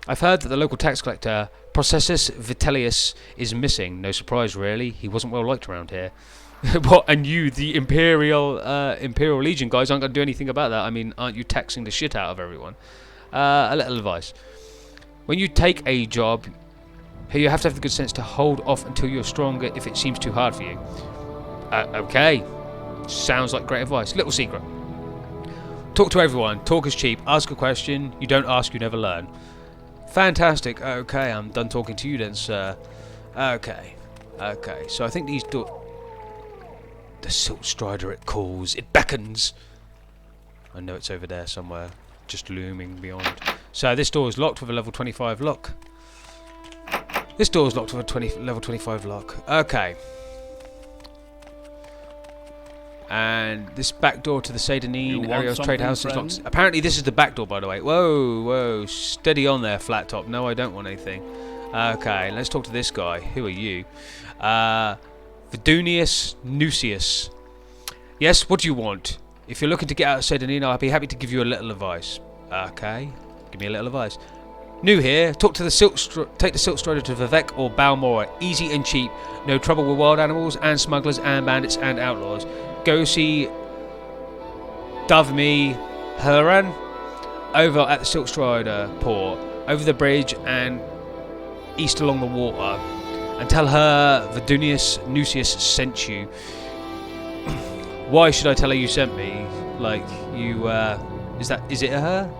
I've heard that the local tax collector, Processus Vitellius, is missing. No surprise, really. He wasn't well liked around here. What? And you, the Imperial Legion guys, aren't going to do anything about that? I mean, aren't you taxing the shit out of everyone? A little advice. When you take a job, you have to have the good sense to hold off until you're stronger if it seems too hard for you. Okay. Sounds like great advice. Little secret. Talk to everyone. Talk is cheap. Ask a question. You don't ask, you never learn. Fantastic. Okay, I'm done talking to you then, sir. Okay. So I think these the Silt Strider, it calls. It beckons. I know it's over there somewhere, just looming beyond. So this door is locked with a level 25 lock. This door is locked with a level 25 lock. Okay. And this back door to the Seydanine Ariel's trade house is locked. Apparently this is the back door, by the way. Whoa, steady on there, flat top. No, I don't want anything. Okay, let's talk to this guy. Who are you? Vidunius Nucius. Yes, what do you want? If you're looking to get out of Seydanine, I'll be happy to give you a little advice. Okay, give me a little advice. New here. Take the Silt Strider to Vivek or Balmora. Easy and cheap. No trouble with wild animals and smugglers and bandits and outlaws. Go see Davmi Haran over at the Silt Strider port, over the bridge and east along the water, and tell her Vidunius Nucius sent you. Why should I tell her you sent me? Like, you, is it a her?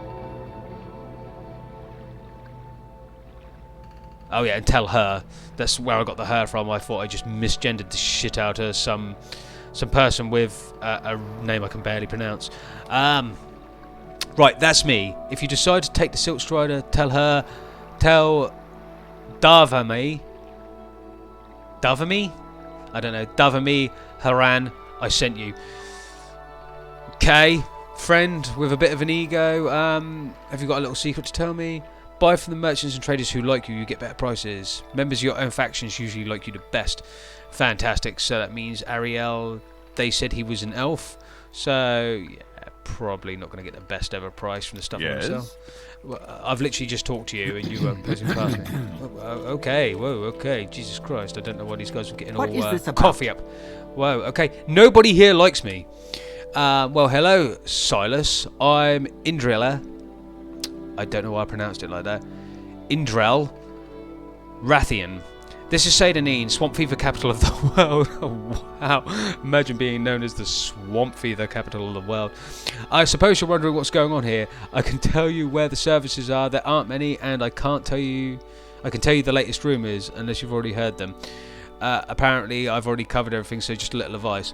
Oh yeah, and tell her. That's where I got the her from. I thought I just misgendered the shit out of some person with a name I can barely pronounce. Right, that's me. If you decide to take the Silt Strider, tell Davami? I don't know. Davami Haran, I sent you. Okay, friend with a bit of an ego. Have you got a little secret to tell me? Buy from the merchants and traders who like you, you get better prices. Members of your own factions usually like you the best. Fantastic. So that means Ariel, they said he was an elf. So, yeah, probably not going to get the best ever price from the stuff himself. Well, I've literally just talked to you and you were posing past me. Okay, whoa, okay. Jesus Christ, I don't know why these guys are getting all coffee up. Whoa, okay. Nobody here likes me. Well, hello, Silas. I'm Indrella. I don't know why I pronounced it like that. Indrel Rathian. This is Seydanine, Swamp Fever capital of the world. Oh, wow. Imagine being known as the Swamp Fever capital of the world. I suppose you're wondering what's going on here. I can tell you where the services are. There aren't many, and I can tell you the latest rumours, unless you've already heard them. Apparently, I've already covered everything, so just a little advice.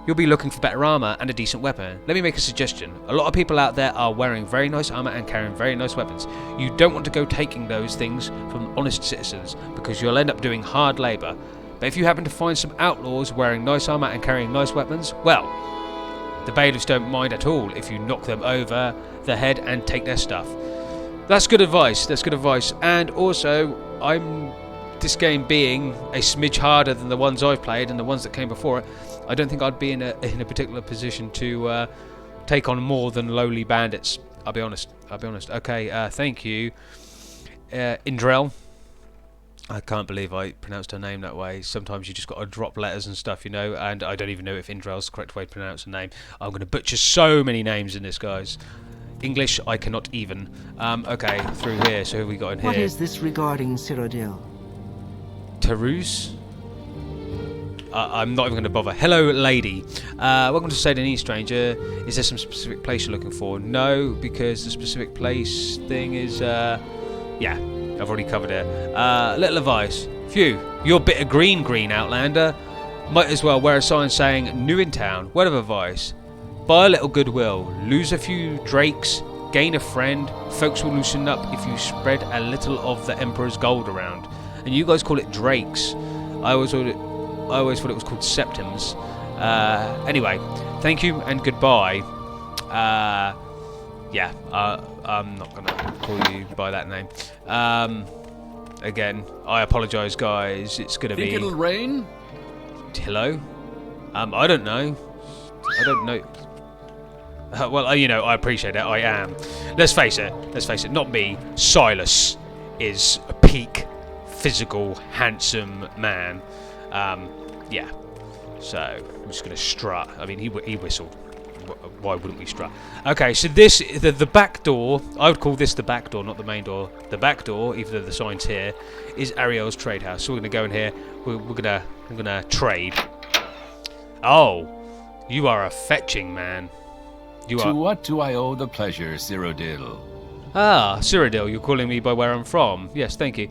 You'll be looking for better armour and a decent weapon. Let me make a suggestion. A lot of people out there are wearing very nice armour and carrying very nice weapons. You don't want to go taking those things from honest citizens, because you'll end up doing hard labour. But if you happen to find some outlaws wearing nice armour and carrying nice weapons, well, the bailiffs don't mind at all if you knock them over the head and take their stuff. That's good advice. And also, this game being a smidge harder than the ones I've played and the ones that came before it, I don't think I'd be in a particular position to take on more than lowly bandits. I'll be honest. Okay, thank you, Indrel. I can't believe I pronounced her name that way. Sometimes you just got to drop letters and stuff, you know. And I don't even know if Indrel's the correct way to pronounce a name. I'm going to butcher so many names in this, guys. English, I cannot even. Okay, through here. So who have we got in here? What is this regarding Cyrodiil? Tarus? I'm not even going to bother. Hello, lady. Welcome to Saint Denis, stranger. Is there some specific place you're looking for? No, because the specific place thing is, yeah, I've already covered it. Little advice. Phew, you're a bit of green, Outlander. Might as well wear a sign saying, new in town. Word of advice. Buy a little goodwill. Lose a few drakes. Gain a friend. Folks will loosen up if you spread a little of the Emperor's gold around. And you guys call it drakes. I always thought it was called septims. Anyway, thank you and goodbye. Yeah, I'm not going to call you by that name. Again, I apologise, guys. It's going to be... Think it'll rain? Hello? I don't know. I don't know. Well, you know, I appreciate it. I am. Let's face it. Not me. Silas is a peak, physical, handsome man. Yeah. So I'm just going to strut. I mean, he whistled. Why wouldn't we strut? Okay, so this the back door. I would call this the back door, not the main door. The back door, even though the sign's here, is Ariel's trade house. So we're going to go in here. We're gonna trade. Oh, you are a fetching man. You To are. what do I owe the pleasure, Cyrodiil? Ah, Cyrodiil, you're calling me by where I'm from. Yes, thank you.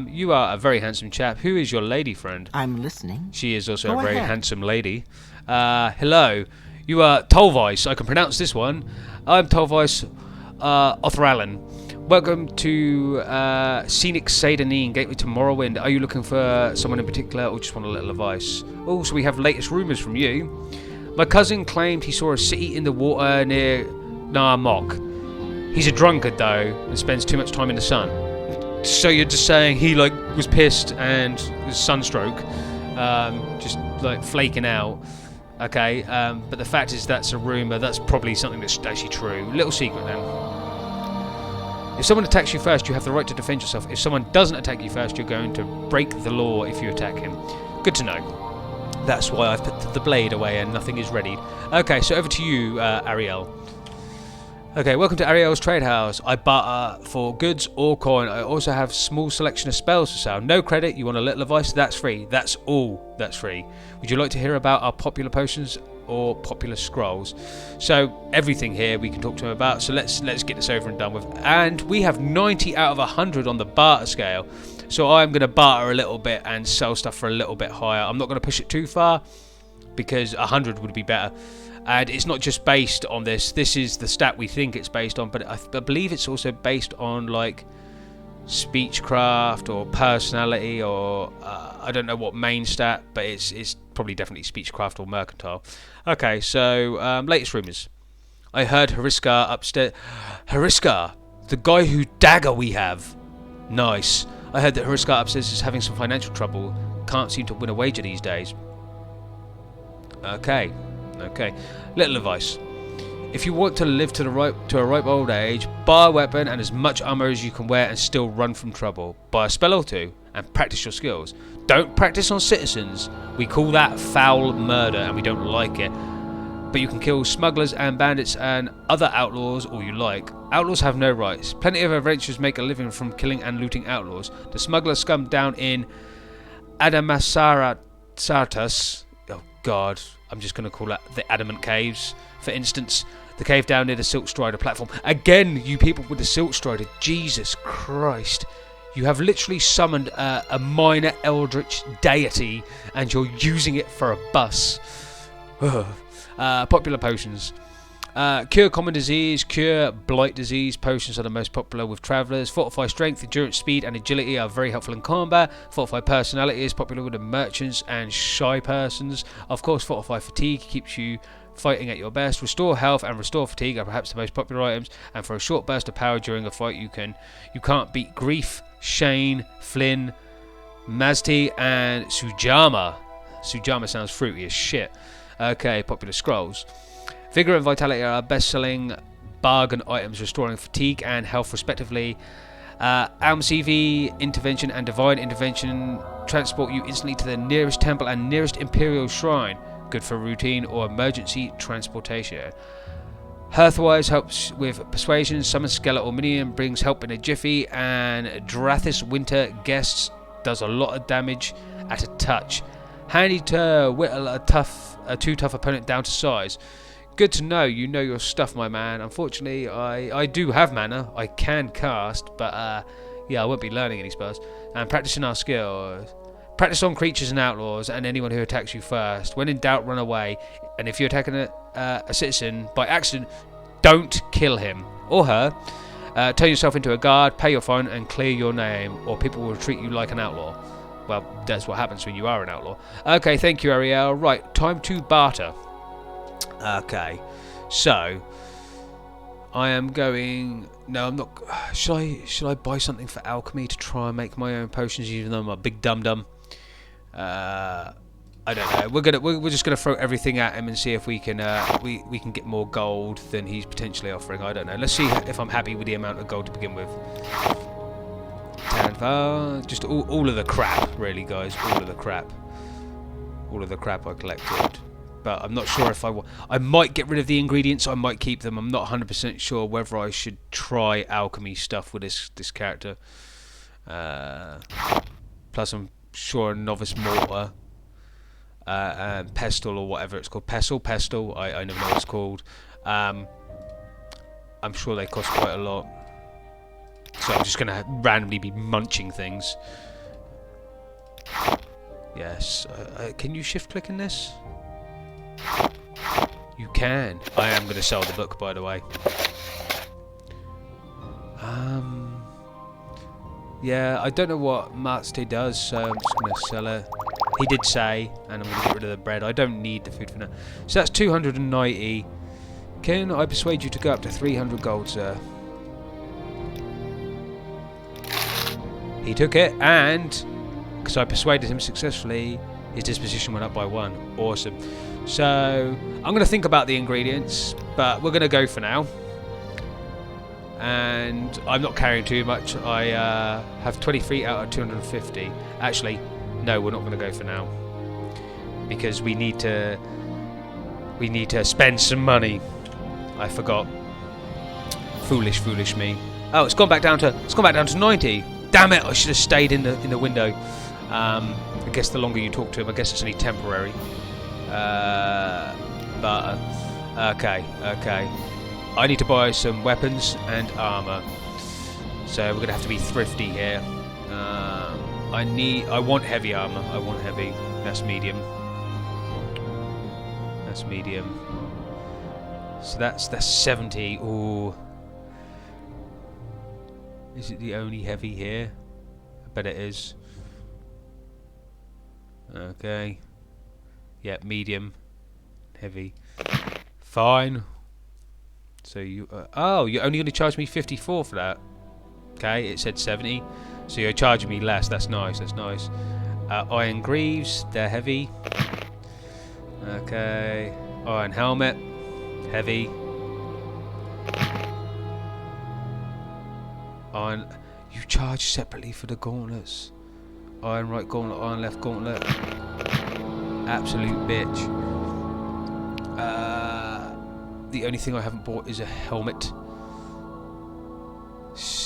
You are a very handsome chap. Who is your lady friend? I'm listening. She is also Go a very ahead. handsome lady. Hello. You are Tolvice. I can pronounce this one. I'm Tolvice Othralan. Welcome to Scenic Saint-Denis, gateway to Morrowind. Are you looking for someone in particular or just want a little advice? Also, we have latest rumours from you. My cousin claimed he saw a city in the water near Narmok. He's a drunkard, though, and spends too much time in the sun. So you're just saying he, like, was pissed and was sunstroke, just, like, flaking out. Okay, but the fact is that's a rumour. That's probably something that's actually true. Little secret, then. If someone attacks you first, you have the right to defend yourself. If someone doesn't attack you first, you're going to break the law if you attack him. Good to know. That's why I've put the blade away and nothing is ready. Okay, so over to you, Ariel. Okay, welcome to Ariel's Trade House. I barter for goods or coin. I also have a small selection of spells for sale. No credit, you want a little advice? That's free. That's all. That's free. Would you like to hear about our popular potions or popular scrolls? So everything here we can talk to him about. So let's get this over and done with. And we have 90 out of 100 on the barter scale. So I'm going to barter a little bit and sell stuff for a little bit higher. I'm not going to push it too far because 100 would be better. And it's not just based on this. This is the stat we think it's based on, but I believe it's also based on like speechcraft or personality or I don't know what main stat, but it's probably definitely speechcraft or mercantile. Okay, so latest rumours. I heard Hariska upstairs. Hariska, the guy who dagger we have. Nice. I heard that Hariska upstairs is having some financial trouble. Can't seem to win a wager these days. Okay. Little advice. If you want to live to a ripe old age, buy a weapon and as much armor as you can wear and still run from trouble. Buy a spell or two and practice your skills. Don't practice on citizens. We call that foul murder and we don't like it. But you can kill smugglers and bandits and other outlaws all you like. Outlaws have no rights. Plenty of adventurers make a living from killing and looting outlaws. The smuggler scum down in Adamasaratus. Oh God, I'm just going to call that the Adamant Caves. For instance, the cave down near the Silk Strider platform. Again, you people with the Silk Strider. Jesus Christ. You have literally summoned a minor eldritch deity and you're using it for a bus. Popular potions. Cure common disease, cure blight disease. Potions are the most popular with travellers. Fortify strength, endurance, speed and agility are very helpful in combat. Fortify personality is popular with the merchants and shy persons. Of course, fortify fatigue keeps you fighting at your best. Restore health and restore fatigue are perhaps the most popular items, and for a short burst of power during a fight you can't beat Grief, Shane, Flynn, Mazti and Sujama. Sujama sounds fruity as shit. Okay, popular scrolls. Vigor and Vitality are our best-selling bargain items, restoring fatigue and health respectively. Almcv, Intervention and Divine Intervention transport you instantly to the nearest temple and nearest Imperial Shrine. Good for routine or emergency transportation. Hearthwise helps with persuasion. Summon Skeletal Minion brings help in a jiffy. And Drathis Winter Guests does a lot of damage at a touch. Handy to whittle a too tough opponent down to size. Good to know you know your stuff, my man. Unfortunately, I do have mana. I can cast, but yeah, I won't be learning any spells. And practicing our skills. Practice on creatures and outlaws and anyone who attacks you first. When in doubt, run away. And if you're attacking a citizen by accident, don't kill him or her. Turn yourself into a guard, pay your fine, and clear your name, or people will treat you like an outlaw. Well, that's what happens when you are an outlaw. Okay, thank you, Ariel. Right, time to barter. Okay, so I am going. No, I'm not. Should I buy something for alchemy to try and make my own potions, even though I'm a big dum dum? I don't know. We're just gonna throw everything at him and see if we can we can get more gold than he's potentially offering. I don't know. Let's see if I'm happy with the amount of gold to begin with. Just all of the crap, really, guys. All of the crap I collected. But I'm not sure if I might get rid of the ingredients. I might keep them. I'm not 100% sure whether I should try alchemy stuff with this character. Plus, I'm sure a novice mortar, pestle or whatever it's called, pestle. I never know what it's called. I'm sure they cost quite a lot. So I'm just gonna randomly be munching things. Yes. Can you shift click in this? You can. I am going to sell the book, by the way. Yeah, I don't know what Matste does, so I'm just going to sell it. He did say, and I'm going to get rid of the bread. I don't need the food for now. So that's 290. Can I persuade you to go up to 300 gold, sir? He took it, and because I persuaded him successfully, his disposition went up by 1. Awesome. So I'm going to think about the ingredients, but we're going to go for now. And I'm not carrying too much. I have 23 out of 250. Actually, no, we're not going to go for now because we need to spend some money. I forgot. Foolish me. Oh, it's gone back down to 90. Damn it! I should have stayed in the window. I guess the longer you talk to him, I guess it's only temporary. But okay. I need to buy some weapons and armor, so we're gonna have to be thrifty here. I want heavy armor. I want heavy. That's medium. That's medium. So that's 70. Ooh. Is it the only heavy here? I bet it is. Okay. Yeah, medium, heavy. Fine. So you... oh, you're only going to charge me 54 for that. Okay, it said 70. So you're charging me less. That's nice, that's nice. Iron greaves, they're heavy. Okay. Iron helmet, heavy. Iron... You charge separately for the gauntlets. Iron right gauntlet, iron left gauntlet. Absolute bitch. The only thing I haven't bought is a helmet.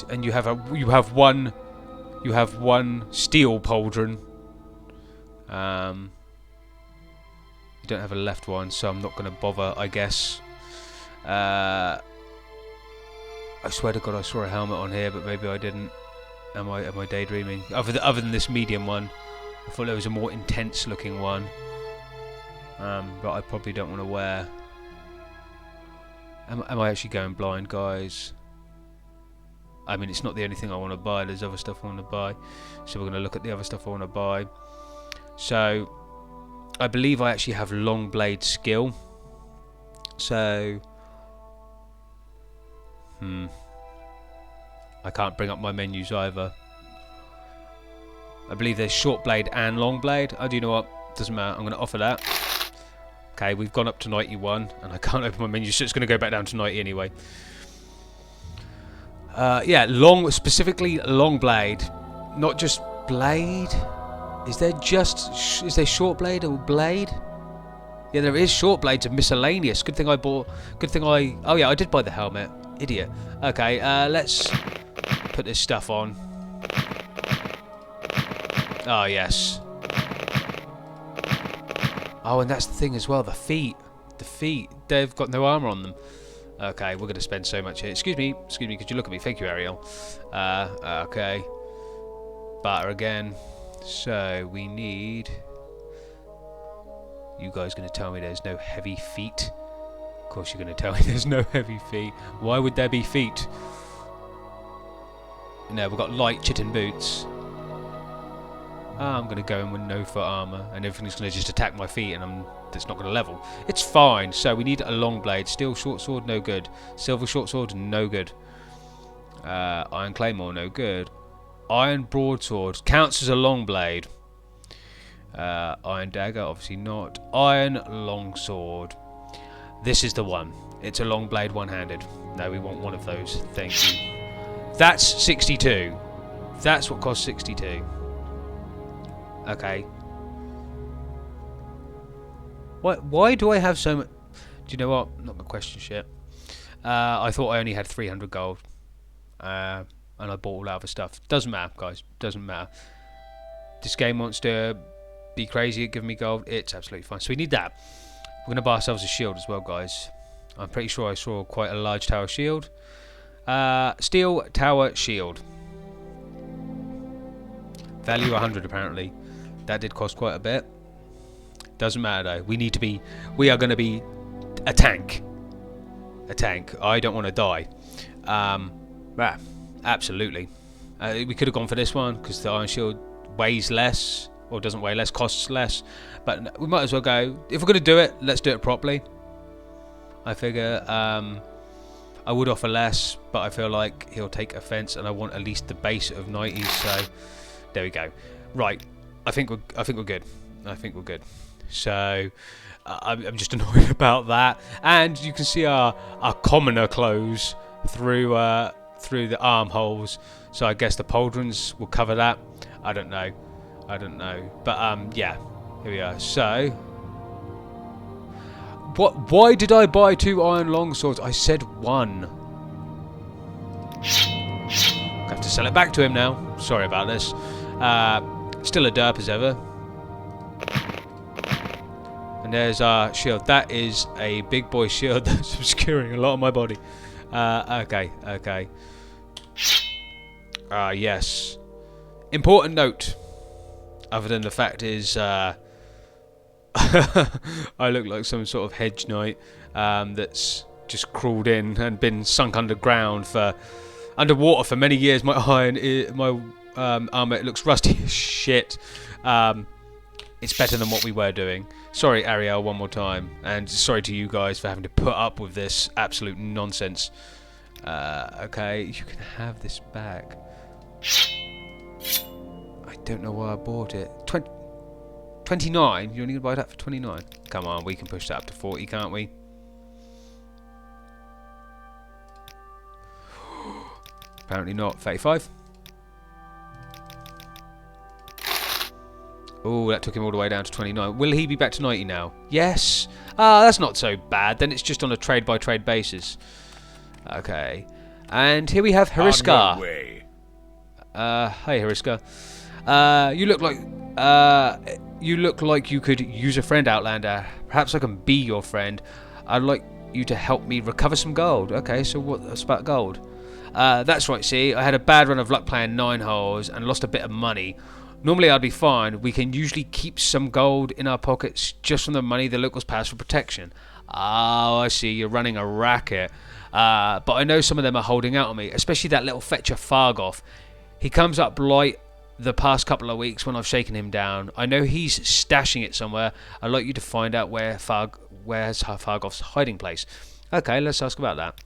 And you have one steel pauldron. You don't have a left one, so I'm not going to bother, I guess. I swear to God, I saw a helmet on here, but maybe I didn't. Am I daydreaming? Other than this medium one, I thought there was a more intense looking one. But I probably don't want to wear. Am I actually going blind, guys? I mean, it's not the only thing I want to buy. There's other stuff I want to buy. So we're going to look at the other stuff I want to buy. So, I believe I actually have long blade skill. So, I can't bring up my menus either. I believe there's short blade and long blade. Oh, do you know what? Doesn't matter. I'm going to offer that. Okay, we've gone up to 91, and I can't open my menu, so it's going to go back down to 90 anyway. Yeah, specifically long blade, not just blade. Is there short blade or blade? Yeah, there is short blades of miscellaneous. Good thing I bought... Good thing I... Oh, yeah, I did buy the helmet. Idiot. Okay, let's put this stuff on. Oh, yes. Oh, and that's the thing as well. The feet. The feet. They've got no armour on them. Okay, we're going to spend so much here. Excuse me, could you look at me? Thank you, Ariel. Okay. Barter again. So, we need... You guys going to tell me there's no heavy feet? Of course you're going to tell me there's no heavy feet. Why would there be feet? No, we've got light chitin boots. I'm going to go in with no foot armour, and everything's going to just attack my feet, and it's not going to level. It's fine. So we need a long blade. Steel short sword, no good. Silver short sword, no good. Iron claymore, no good. Iron broadsword counts as a long blade. Iron dagger, obviously not. Iron longsword. This is the one. It's a long blade, one-handed. No, we want one of those. Thank you. That's 62. That's what costs 62. Okay. Why do I have so much? Do you know what? I'm not gonna question shit. I thought I only had 300 gold, and I bought all that other stuff. Doesn't matter, guys. Doesn't matter. This game wants to be crazy at giving me gold. It's absolutely fine. So we need that. We're gonna buy ourselves a shield as well, guys. I'm pretty sure I saw quite a large tower shield. Steel tower shield. Value 100 apparently. That did cost quite a bit. Doesn't matter though. We are going to be a tank. A tank. I don't want to die. Absolutely. We could have gone for this one because the iron shield weighs less, or doesn't weigh less, costs less. But we might as well go. If we're going to do it, let's do it properly. I figure I would offer less, but I feel like he'll take offence, and I want at least the base of 90. So there we go. Right. I think we're good. I think we're good. So I'm just annoyed about that. And you can see our commoner clothes through the armholes. So I guess the pauldrons will cover that. I don't know. But yeah, here we are. So what? Why did I buy 2 iron longswords? I said 1. I have to sell it back to him now. Sorry about this. Still a derp as ever. And there's our shield. That is a big boy shield that's obscuring a lot of my body. Okay. Yes. Important note. Other than the fact is, I look like some sort of hedge knight that's just crawled in and been sunk underwater for many years. My armor looks rusty as shit. It's better than what we were doing. Sorry, Ariel, one more time, and sorry to you guys for having to put up with this absolute nonsense. Okay, you can have this back. I don't know why I bought it. 29? You're only gonna buy that for 29? Come on, we can push that up to 40, can't we? Apparently not. 35. Oh, that took him all the way down to 29. Will he be back to 90 now? Yes. That's not so bad. Then it's just on a trade-by-trade basis. Okay. And here we have Hariska. On your way. Hey, Hariska. You look like you could use a friend, Outlander. Perhaps I can be your friend. I'd like you to help me recover some gold. Okay, so what's about gold? That's right, see, I had a bad run of luck playing 9 holes and lost a bit of money. Normally I'd be fine. We can usually keep some gold in our pockets just from the money the locals pass for protection. Oh, I see, you're running a racket. But I know some of them are holding out on me, especially that little fetcher Fargoth. He comes up light the past couple of weeks when I've shaken him down. I know he's stashing it somewhere. I'd like you to find out where's Fargoth's hiding place. Okay, let's ask about that.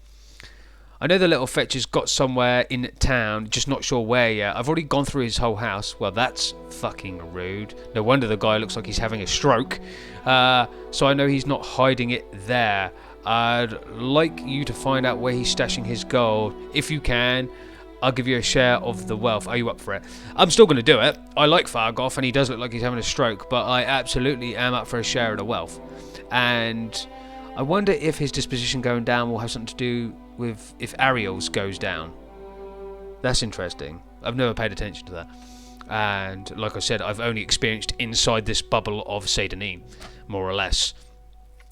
I know the little fetcher's got somewhere in town, just not sure where yet. I've already gone through his whole house. Well, that's fucking rude. No wonder the guy looks like he's having a stroke. So I know he's not hiding it there. I'd like you to find out where he's stashing his gold. If you can, I'll give you a share of the wealth. Are you up for it? I'm still going to do it. I like Fargoth, and he does look like he's having a stroke, but I absolutely am up for a share of the wealth. And I wonder if his disposition going down will have something to do with if Ariel's goes down. That's interesting. I've never paid attention to that. And like I said, I've only experienced inside this bubble of Seydanin, more or less.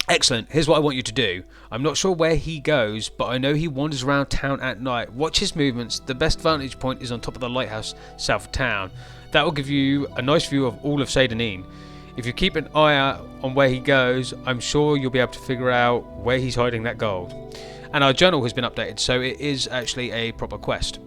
Excellent. Here's what I want you to do. I'm not sure where he goes, but I know he wanders around town at night. Watch his movements. The best vantage point is on top of the lighthouse south of town. That will give you a nice view of all of Seydanin. If you keep an eye out on where he goes, I'm sure you'll be able to figure out where he's hiding that gold. And our journal has been updated, so it is actually a proper quest.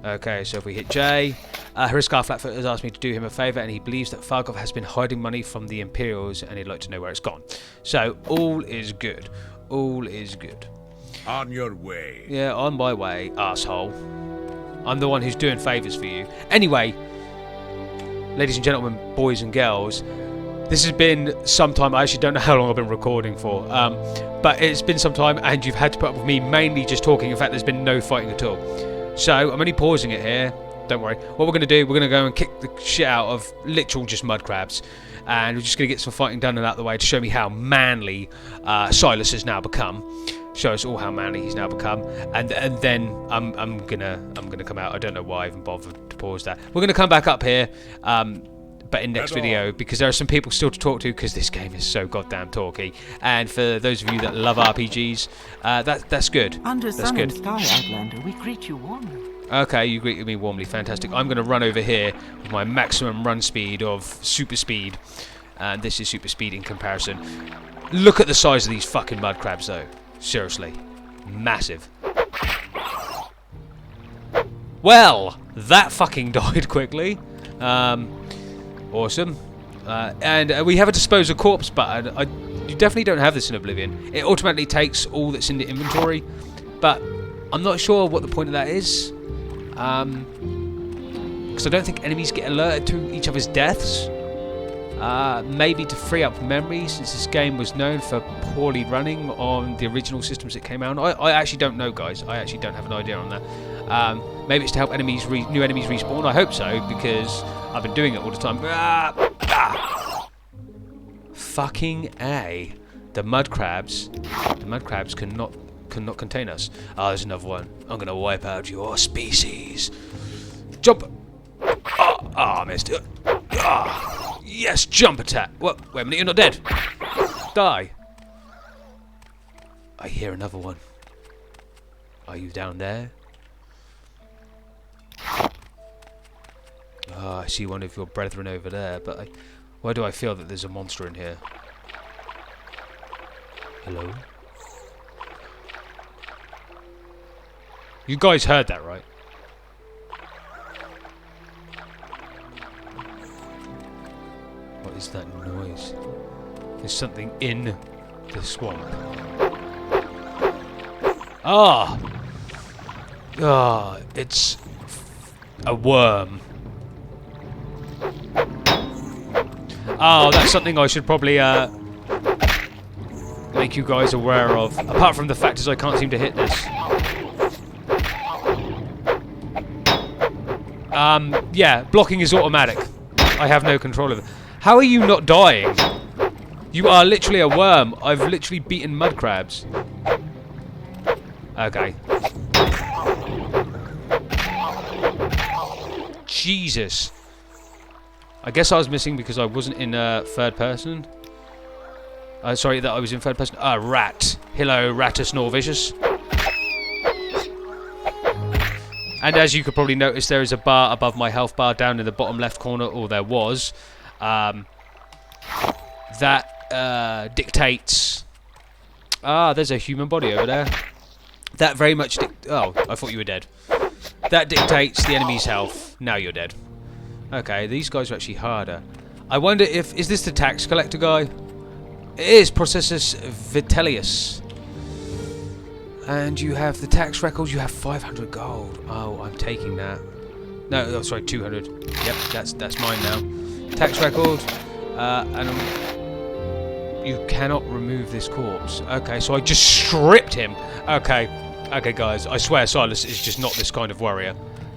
Okay, so if we hit J, Hariskar Flatfoot has asked me to do him a favour, and he believes that Fargoth has been hiding money from the Imperials, and he'd like to know where it's gone. So, all is good. All is good. On your way. Yeah, on my way, asshole. I'm the one who's doing favours for you. Anyway, ladies and gentlemen, boys and girls, this has been some time. I actually don't know how long I've been recording for, but it's been some time, and you've had to put up with me mainly just talking. In fact, there's been no fighting at all. So, I'm only pausing it here. Don't worry. What we're going to do, we're going to go and kick the shit out of literal just mud crabs. And we're just going to get some fighting done and out of the way to show me how manly Silas has now become. Show us all how manly he's now become. And then I'm gonna come out. I don't know why I even bothered to pause that. We're going to come back up here. But in next video, because there are some people still to talk to, because this game is so goddamn talky. And for those of you that love RPGs, that's good. Under that's sun good. and sky, Outlander, we greet you warmly. Okay, you greeted me warmly, fantastic. I'm going to run over here with my maximum run speed of super speed. And this is super speed in comparison. Look at the size of these fucking mud crabs, though. Seriously. Massive. Well, that fucking died quickly. Awesome. And we have a dispose of corpse button. You definitely don't have this in Oblivion. It automatically takes all that's in the inventory, but I'm not sure what the point of that is. Because I don't think enemies get alerted to each other's deaths. Maybe to free up memory, since this game was known for poorly running on the original systems it came out on. I actually don't know, guys. I actually don't have an idea on that. Maybe it's to help enemies new enemies respawn. I hope so, because I've been doing it all the time. Fucking A. The mud crabs. The mud crabs cannot contain us. Ah, there's another one. I'm gonna wipe out your species. Jump. Ah, missed. Yes, jump attack. What? Wait a minute, you're not dead. Die. I hear another one. Are you down there? Oh, I see one of your brethren over there, but why do I feel that there's a monster in here? Hello? You guys heard that, right? What is that noise? There's something in the swamp. Ah! Ah, it's a worm. Oh, that's something I should probably make you guys aware of. Apart from the fact is I can't seem to hit this. Yeah, blocking is automatic. I have no control of it. How are you not dying? You are literally a worm. I've literally beaten mud crabs. Okay. Jesus. I guess I was missing because I wasn't in third person. Sorry, that I was in third person. Rat. Hello, Rattus Norvicious. And as you could probably notice, there is a bar above my health bar down in the bottom left corner, or there was. That dictates... Ah, there's a human body over there. That very much... Oh, I thought you were dead. That dictates the enemy's health. Now you're dead. Okay, these guys are actually harder. I wonder if... Is this the tax collector guy? It is, Processus Vitellius. And you have the tax records. You have 500 gold. Oh, I'm taking that. No, oh, sorry, 200. Yep, that's mine now. Tax record. And you cannot remove this corpse. Okay, so I just stripped him. Okay. Okay, guys, I swear Silas is just not this kind of warrior.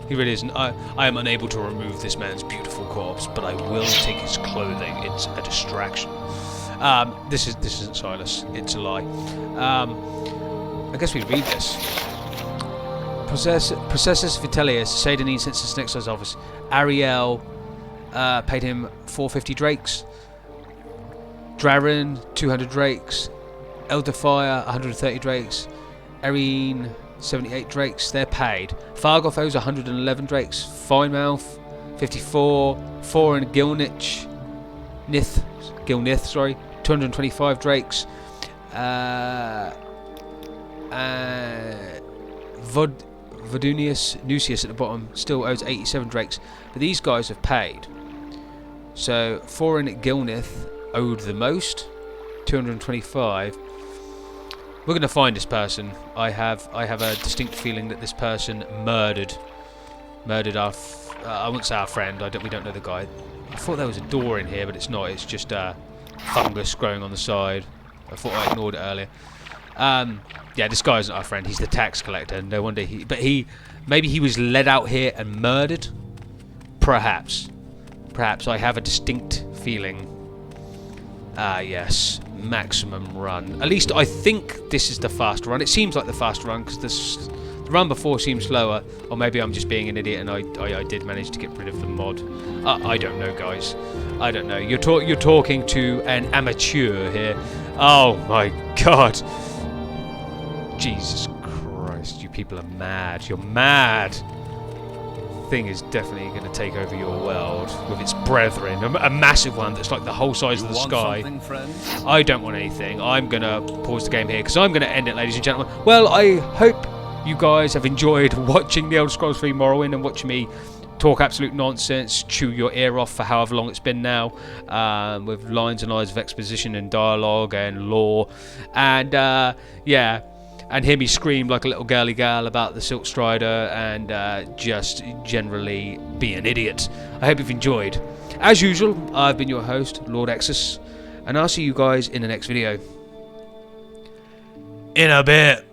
He really isn't. I am unable to remove this man's beautiful corpse, but I will take his clothing. It's a distraction. This isn't Silas. It's a lie. I guess we read this. Processus Vitellius, Sadanine Census Nexile's office. Ariel paid him 450 drakes. Draren 200 drakes. Elderfire 130 drakes. Erin 78 drakes. They're paid. Fargoth owes 111 drakes. Finemouth 54. Foreign Gilnith 225 drakes. Vodunius Nucius at the bottom still owes 87 drakes, but these guys have paid. So Foreign Gilnith owed the most, 225. We're going to find this person. I have a distinct feeling that this person murdered our. I won't say our friend. We don't know the guy. I thought there was a door in here, but it's not. It's just fungus growing on the side. I thought I ignored it earlier. Yeah, this guy isn't our friend. He's the tax collector. No wonder maybe he was led out here and murdered. Perhaps I have a distinct feeling. Yes, maximum run. At least I think this is the fast run. It seems like the fast run because the run before seemed slower. Or maybe I'm just being an idiot and I did manage to get rid of the mod. I don't know, guys. I don't know. You're talking to an amateur here. Oh my God. Jesus Christ, you people are mad. You're mad. Thing is definitely going to take over your world with its brethren. A massive one that's like the whole size of the sky. I don't want anything. I'm going to pause the game here because I'm going to end it, ladies and gentlemen. Well, I hope you guys have enjoyed watching The Elder Scrolls 3 Morrowind and watching me talk absolute nonsense, chew your ear off for however long it's been now, with lines and lines of exposition and dialogue and lore, and yeah, and hear me scream like a little girly gal about the Silk Strider and just generally be an idiot. I hope you've enjoyed. As usual, I've been your host, Lord Exus, and I'll see you guys in the next video. In a bit.